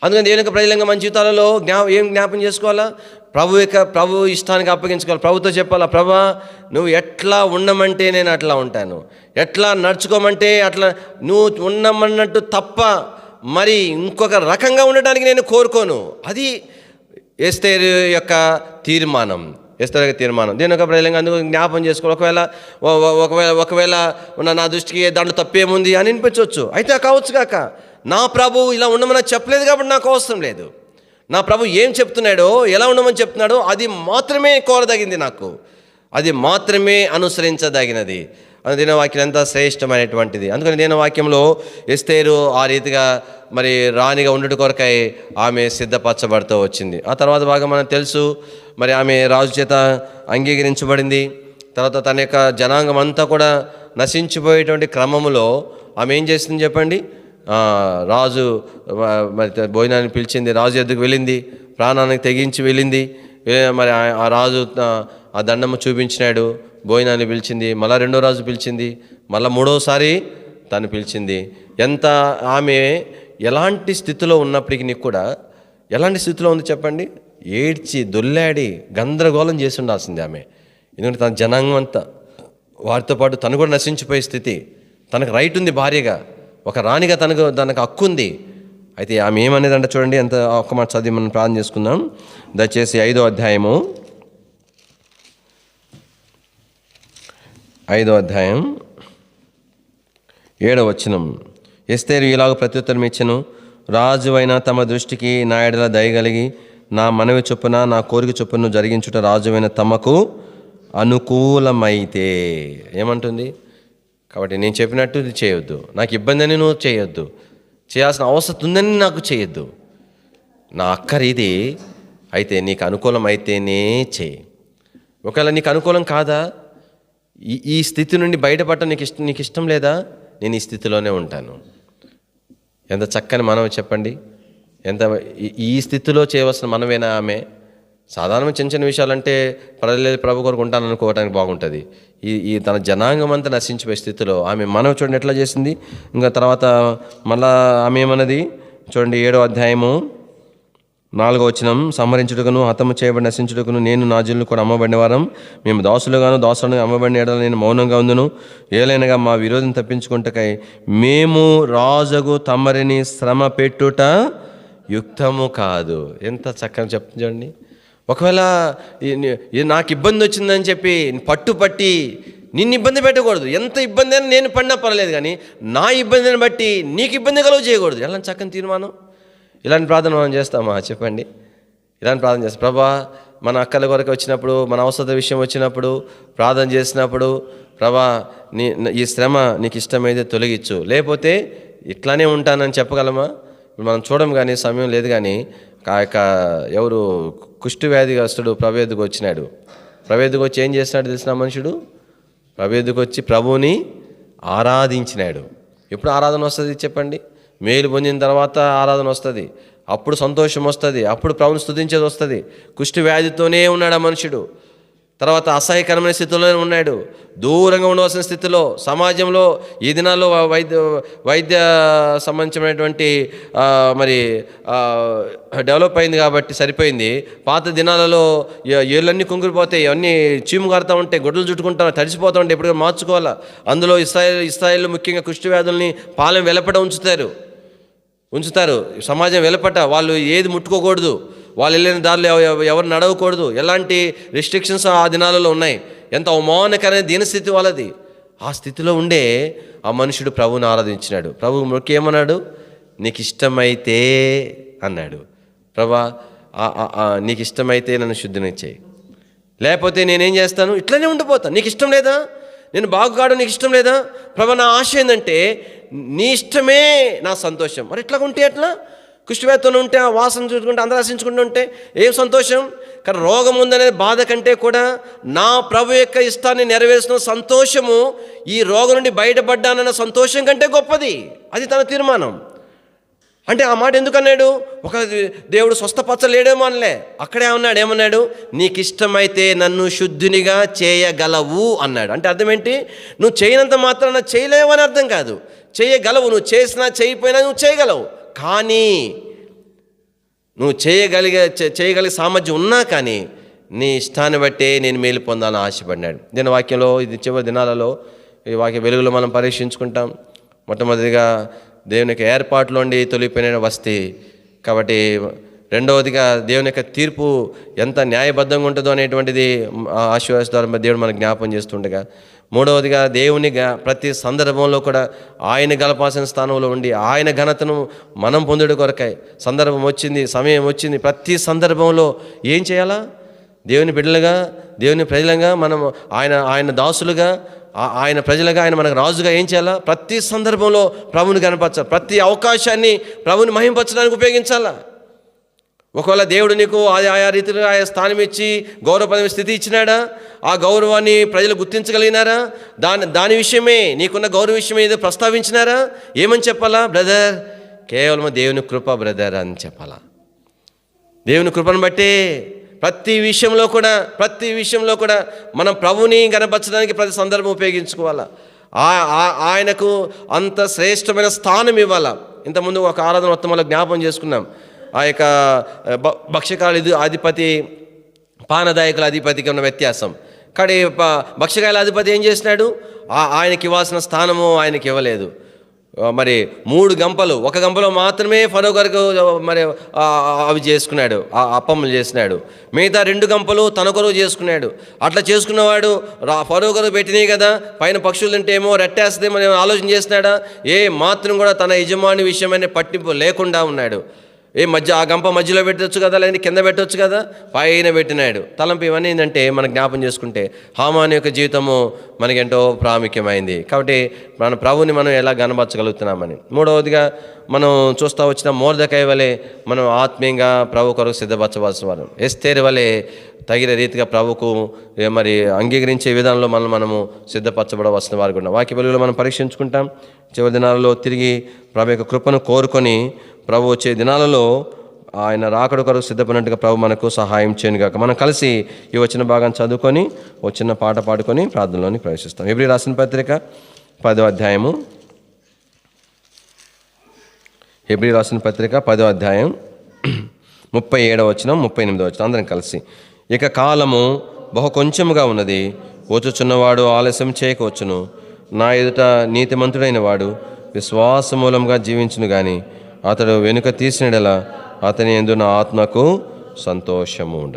అందుకని దేవుని యొక్క ప్రజలంగా మన జీవితాలలో ఏం జ్ఞాపం చేసుకోవాలా? ప్రభు ఇష్టానికి అప్పగించుకోవాలి. ప్రభుతో చెప్పాలా, ప్రభా నువ్వు ఎట్లా ఉండమంటే నేను అట్లా ఉంటాను, ఎట్లా నడుచుకోమంటే అట్లా నువ్వు ఉండమన్నట్టు తప్ప మరి ఇంకొక రకంగా ఉండడానికి నేను కోరుకోను. అది ఎస్తేరు యొక్క తీర్మానం, ఎస్తేరు యొక్క తీర్మానం దీని యొక్క ప్రజలంగా అందుకు జ్ఞాపం చేసుకోవాలి. ఒకవేళ నా దృష్టికి దాంట్లో తప్పేముంది అని అనిపించవచ్చు. అయితే కావచ్చు కాక నా ప్రభు ఇలా ఉండమని చెప్పలేదు కాబట్టి నాకు అవసరం లేదు. నా ప్రభు ఏం చెప్తున్నాడో, ఎలా ఉండమని చెప్తున్నాడో అది మాత్రమే కోరదగింది, నాకు అది మాత్రమే అనుసరించదగినది. దినవాక్యం ఎంత శ్రేష్టమైనటువంటిది. అందుకని దినవాక్యంలో ఎస్తేరు ఆ రీతిగా మరి రాణిగా ఉండుట కొరకై ఆమె సిద్ధపరచబడుతూ వచ్చింది. ఆ తర్వాత బాగా మనకు తెలుసు, మరి ఆమె రాజు చేత అంగీకరించబడింది. తర్వాత తన యొక్క జనాంగం అంతా కూడా నశించిపోయేటువంటి క్రమంలో ఆమె ఏం చేసింది చెప్పండి? రాజు మరి భోజనాన్ని పిలిచింది, రాజు ఎద్దుకు వెళ్ళింది, ప్రాణానికి తెగించి వెళ్ళింది. మరి ఆ రాజు ఆ దండము చూపించినాడు, భోజనాన్ని పిలిచింది, మళ్ళీ రెండో రాజు పిలిచింది, మళ్ళీ మూడోసారి తను పిలిచింది. ఎంత ఆమె ఎలాంటి స్థితిలో ఉన్నప్పటికీ కూడా, ఎలాంటి స్థితిలో ఉంది చెప్పండి? ఏడ్చి దొల్లాడి గందరగోళం చేసి ఉండాల్సింది ఆమె. ఎందుకంటే తన జనాంగం అంతా వారితో పాటు తను కూడా నశించిపోయే స్థితి. తనకు రైట్ ఉంది, భార్యగా ఒక రాణిగా తనకు హక్కు ఉంది. అయితే ఆమె ఏమనేదంటే చూడండి, ఎంత ఒక్క మాట చదివి మనం ప్రార్థన చేసుకుందాం. దయచేసి 5వ అధ్యాయం 7వ వచనం. ఎస్తేరు ఇలాగ ప్రత్యుత్తరం ఇచ్చెను, రాజువైన తమ దృష్టికి నా ఎడల దయగలిగి నా మనవి చొప్పున నా కోరిక చొప్పున జరిగించుట రాజువైన తమకు అనుకూలమైతే. ఏమంటుంది? కాబట్టి నేను చెప్పినట్టు ఇది చేయొద్దు, నాకు ఇబ్బంది అని నువ్వు చేయొద్దు, చేయాల్సిన అవసరం ఉందని నాకు చేయొద్దు, నా అక్కర ఇది. అయితే నీకు అనుకూలం అయితేనే చేయి. ఒకవేళ నీకు అనుకూలం కాదా, ఈ స్థితి నుండి బయటపడటం నీకు ఇష్టం లేదా, నేను ఈ స్థితిలోనే ఉంటాను. ఎంత చక్కని మనవి చెప్పండి. ఎంత ఈ స్థితిలో చేయవలసిన మనమేనా ఆమె? సాధారణ చిన్న చిన్న విషయాలంటే ప్రభు కొరకు ఉంటాను అనుకోవడానికి బాగుంటుంది. ఈ తన జనాంగం అంతా నశించిపోయే స్థితిలో ఆమె మనవి చూడండి ఎట్లా చేసింది. ఇంకా తర్వాత మళ్ళా ఆమె ఏమన్నది చూడండి, 7వ అధ్యాయము 4వ వచనం. సంహరించుటకును హతము చేయబడి నశించుటకును నేను నా జనులు కూడా అమ్మబడిన వారం, మేము దాసులుగాను అమ్మబడిన ఎడల నేను మౌనంగా ఉందును. ఏలైనగా మా విరోధిని తప్పించుకుంటకై మేము రాజుగు తమరిని శ్రమ పెట్టుట యుక్తము కాదు. ఎంత చక్కగా చెప్తుంది చూడండి. ఒకవేళ నాకు ఇబ్బంది వచ్చిందని చెప్పి పట్టుపట్టి నిన్ను ఇబ్బంది పెట్టకూడదు. ఎంత ఇబ్బంది అని నేను పడినా పర్లేదు, కానీ నా ఇబ్బందిని బట్టి నీకు ఇబ్బంది కలుగు చేయకూడదు. ఎలాంటి చక్కని తీర్మానం! ఇలాంటి ప్రార్థన మనం చేస్తామా చెప్పండి? ఇలాంటి ప్రార్థన చేస్తాం. ప్రభా, మన అక్కల కొరకు వచ్చినప్పుడు, మన అవసర విషయం వచ్చినప్పుడు ప్రార్థన చేసినప్పుడు, ప్రభా ఈ శ్రమ నీకు ఇష్టమైతే తొలగించు, లేకపోతే ఇట్లానే ఉంటానని చెప్పగలమా? మనం చూడం, కానీ సమయం లేదు. కానీ ఆ యొక్క ఎవరు కుష్టు వ్యాధిగ్రస్తుడు ప్రభు ఎద్దుకు వచ్చినాడు. ప్రభు ఎద్దుకు వచ్చి ఏం చేసినాడు తెలిసిన మనుషుడు? ప్రభు ఎద్దుకు వచ్చి ప్రభువుని ఆరాధించినాడు. ఎప్పుడు ఆరాధన వస్తుంది చెప్పండి? మేలు పొందిన తర్వాత ఆరాధన వస్తుంది, అప్పుడు సంతోషం వస్తుంది, అప్పుడు ప్రభుని స్తుతించేది వస్తుంది. కుష్టు వ్యాధితోనే ఉన్నాడు ఆ మనుషుడు. తర్వాత అసహ్యకరమైన స్థితిలోనే ఉన్నాడు, దూరంగా ఉండవలసిన స్థితిలో. సమాజంలో ఈ దినాల్లో వైద్య సంబంధించినటువంటి మరి డెవలప్ అయింది కాబట్టి సరిపోయింది. పాత దినాలలో ఏళ్ళన్నీ కుంగిరిపోతాయి, అవన్నీ చీము కారుతూ ఉంటాయి, గొడ్డలు చుట్టుకుంటా తడిసిపోతూ ఉంటాయి, ఎప్పుడు మార్చుకోవాలా. అందులో ఇస్రాయేల్ ముఖ్యంగా కుష్టు వ్యాధుల్ని పాలెం వెలపట ఉంచుతారు. సమాజం వెలపట వాళ్ళు ఏది ముట్టుకోకూడదు, వాళ్ళు వెళ్ళిన దారిలో ఎవరు నడవకూడదు. ఎలాంటి రిస్ట్రిక్షన్స్ ఆ దినాలలో ఉన్నాయి. ఎంత అవమానకరమైన దీనస్థితి వాళ్ళది. ఆ స్థితిలో ఉండే ఆ మనుషుడు ప్రభువుని ఆరాధించినాడు. ప్రభు మొక్కి ఏమన్నాడు? నీకు ఇష్టమైతే అన్నాడు. ప్రభా, నీకు ఇష్టమైతే నన్ను శుద్ధిని చేయి, లేకపోతే నేనేం చేస్తాను, ఇట్లనే ఉండిపోతాను. నీకు ఇష్టం లేదా, నేను బాగుగాడు, నీకు ఇష్టం లేదా? ప్రభా, నా ఆశ ఏంటంటే నీ ఇష్టమే నా సంతోషం. మరి ఇట్లా ఉంటే ఎట్లా? కుష్ఠవ్యాధితో ఉంటే, ఆ వాసన చూసుకుంటే, అందరూ ఆశించుకుంటూ ఉంటే ఏం సంతోషం? కానీ రోగం ఉందనే బాధ కంటే కూడా నా ప్రభు యొక్క ఇష్టాన్ని నెరవేర్చిన సంతోషము, ఈ రోగం నుండి బయటపడ్డానన్న సంతోషం కంటే గొప్పది. అది తన తీర్మానం. అంటే ఆ మాట ఎందుకన్నాడు? ఒక దేవుడు స్వస్థపరచలేడేమో అనలే, అక్కడే ఏమన్నాడు? నీకు ఇష్టమైతే నన్ను శుద్ధినిగా చేయగలవు అన్నాడు. అంటే అర్థం ఏంటి? నువ్వు చేయనంత మాత్రాన చేయలేవు అని అర్థం కాదు. చేయగలవు, నువ్వు చేసినా చేయకపోయినా నువ్వు చేయగలవు. కానీ నువ్వు చేయగలిగే సామర్థ్యం ఉన్నా కానీ నీ ఇష్టాన్ని బట్టే నేను మేలు పొందాలని ఆశపడినాడు. దీని వాక్యంలో ఇది చివరి దినాలలో ఈ వాక్య వెలుగులో మనం పరీక్షించుకుంటాం. మొట్టమొదటిగా దేవునికి ఏర్పాటులోండి తొలిపోయిన వస్తీ. కాబట్టి రెండవదిగా దేవుని యొక్క తీర్పు ఎంత న్యాయబద్ధంగా ఉంటుందో అనేటువంటిది ఆశీర్వాద ద్వారా దేవుడు మనకు జ్ఞాపం చేస్తుండగా, మూడవదిగా దేవుని ప్రతి సందర్భంలో కూడా ఆయన గలపాల్సిన స్థానంలో ఉండి ఆయన ఘనతను మనం పొందుడు కొరకాయి సందర్భం వచ్చింది, సమయం వచ్చింది. ప్రతి సందర్భంలో ఏం చేయాలా? దేవుని బిడ్డలుగా, దేవుని ప్రజలుగా, మనం ఆయన దాసులుగా, ఆయన ప్రజలుగా, ఆయన మనకు రాజుగా ఏం చేయాలా? ప్రతి సందర్భంలో ప్రభుని కనపరచాలి. ప్రతి అవకాశాన్ని ప్రభుని మహింపరచడానికి ఉపయోగించాలా. ఒకవేళ దేవుడు నీకు ఆయా రీతిలో ఆయా స్థానం ఇచ్చి గౌరవపదమైన స్థితి ఇచ్చినాడా? ఆ గౌరవాన్ని ప్రజలు గుర్తించగలిగినారా? దాని విషయమే, నీకున్న గౌరవ విషయమే ఏదో ప్రస్తావించినారా? ఏమని చెప్పాలా? బ్రదర్, కేవలం దేవుని కృప బ్రదర్ అని చెప్పాలా. దేవుని కృపను బట్టే ప్రతి విషయంలో కూడా మనం ప్రభుని కనపరచడానికి ప్రతి సందర్భం ఉపయోగించుకోవాలా. ఆయనకు అంత శ్రేష్టమైన స్థానం ఇవ్వాలా. ఇంతకుముందు ఒక ఆరాధన మొత్తంలో జ్ఞాపం చేసుకున్నాం. ఆ యొక్క భక్ష్యకాల అధిపతి, పానదాయకుల అధిపతికి ఉన్న వ్యత్యాసం. కానీ భక్ష్యకాయల అధిపతి ఏం చేసినాడు? ఆయనకి ఇవ్వాల్సిన స్థానము ఆయనకి ఇవ్వలేదు. మరి 3 గంపలు, ఒక గంపలో మాత్రమే ఫరో గారికి మరి అవి చేసుకున్నాడు, అప్పమ్మలు చేసినాడు. మిగతా 2 గంపలు తన కొరకు చేసుకున్నాడు. అట్లా చేసుకున్నవాడు ఫరో గారు పెట్టినాయి కదా, పైన పక్షులు తింటేమో రెట్టేస్తుందేమో ఆలోచన చేసినాడా? ఏ మాత్రం కూడా తన యజమాని విషయమైన పట్టింపు లేకుండా ఉన్నాడు. ఆ గంప మధ్యలో పెట్టవచ్చు కదా, లేదంటే కింద పెట్టవచ్చు కదా, పైన పెట్టినాడు. తలంపు ఇవన్నీ ఏంటంటే మనం జ్ఞాపం చేసుకుంటే హామాను యొక్క జీవితము మనకెంతో ప్రాముఖ్యమైంది. కాబట్టి మన ప్రభుని మనం ఎలా గనపరచగలుగుతున్నామని. మూడవదిగా మనం చూస్తూ వచ్చిన మొర్దెకై వలె మనం ఆత్మీయంగా ప్రభు కొరకు సిద్ధపరచవలసిన వారు. ఎస్తేరు వలె తగిన రీతిగా ప్రభుకు మరి అంగీకరించే విధానంలో మనము సిద్ధపరచబడవలసిన వారు కూడా. వాక్య వెలుగులో మనం పరీక్షించుకుంటాం. చివరి దినాలలో తిరిగి ప్రభు యొక్క కృపను కోరుకొని ప్రభు వచ్చే దినాలలో ఆయన రాకడ కొరకు సిద్ధపడినట్టుగా ప్రభు మనకు సహాయం చేయనుగాక. మనం కలిసి ఈ వచ్చిన భాగాన్ని చదువుకొని వచ్చిన పాట పాడుకొని ప్రార్థనలోని ప్రవేశిస్తాం. హెబ్రీ రాసిన పత్రిక 10వ అధ్యాయము, హెబ్రీ రాసిన పత్రిక 10వ అధ్యాయం 37వ వచనం 38వ వచనం అందరం కలిసి. ఇక కాలము బహు కొంచెముగా ఉన్నది, వచ్చుచున్నవాడు ఆలస్యం చేయకవచ్చును. నా ఎదుట నీతిమంతుడైన వాడు విశ్వాస మూలంగా జీవించును గాని అతడు వెనుక తీసినడలా అతని యందు నా ఆత్మకు సంతోషము ఉండదు.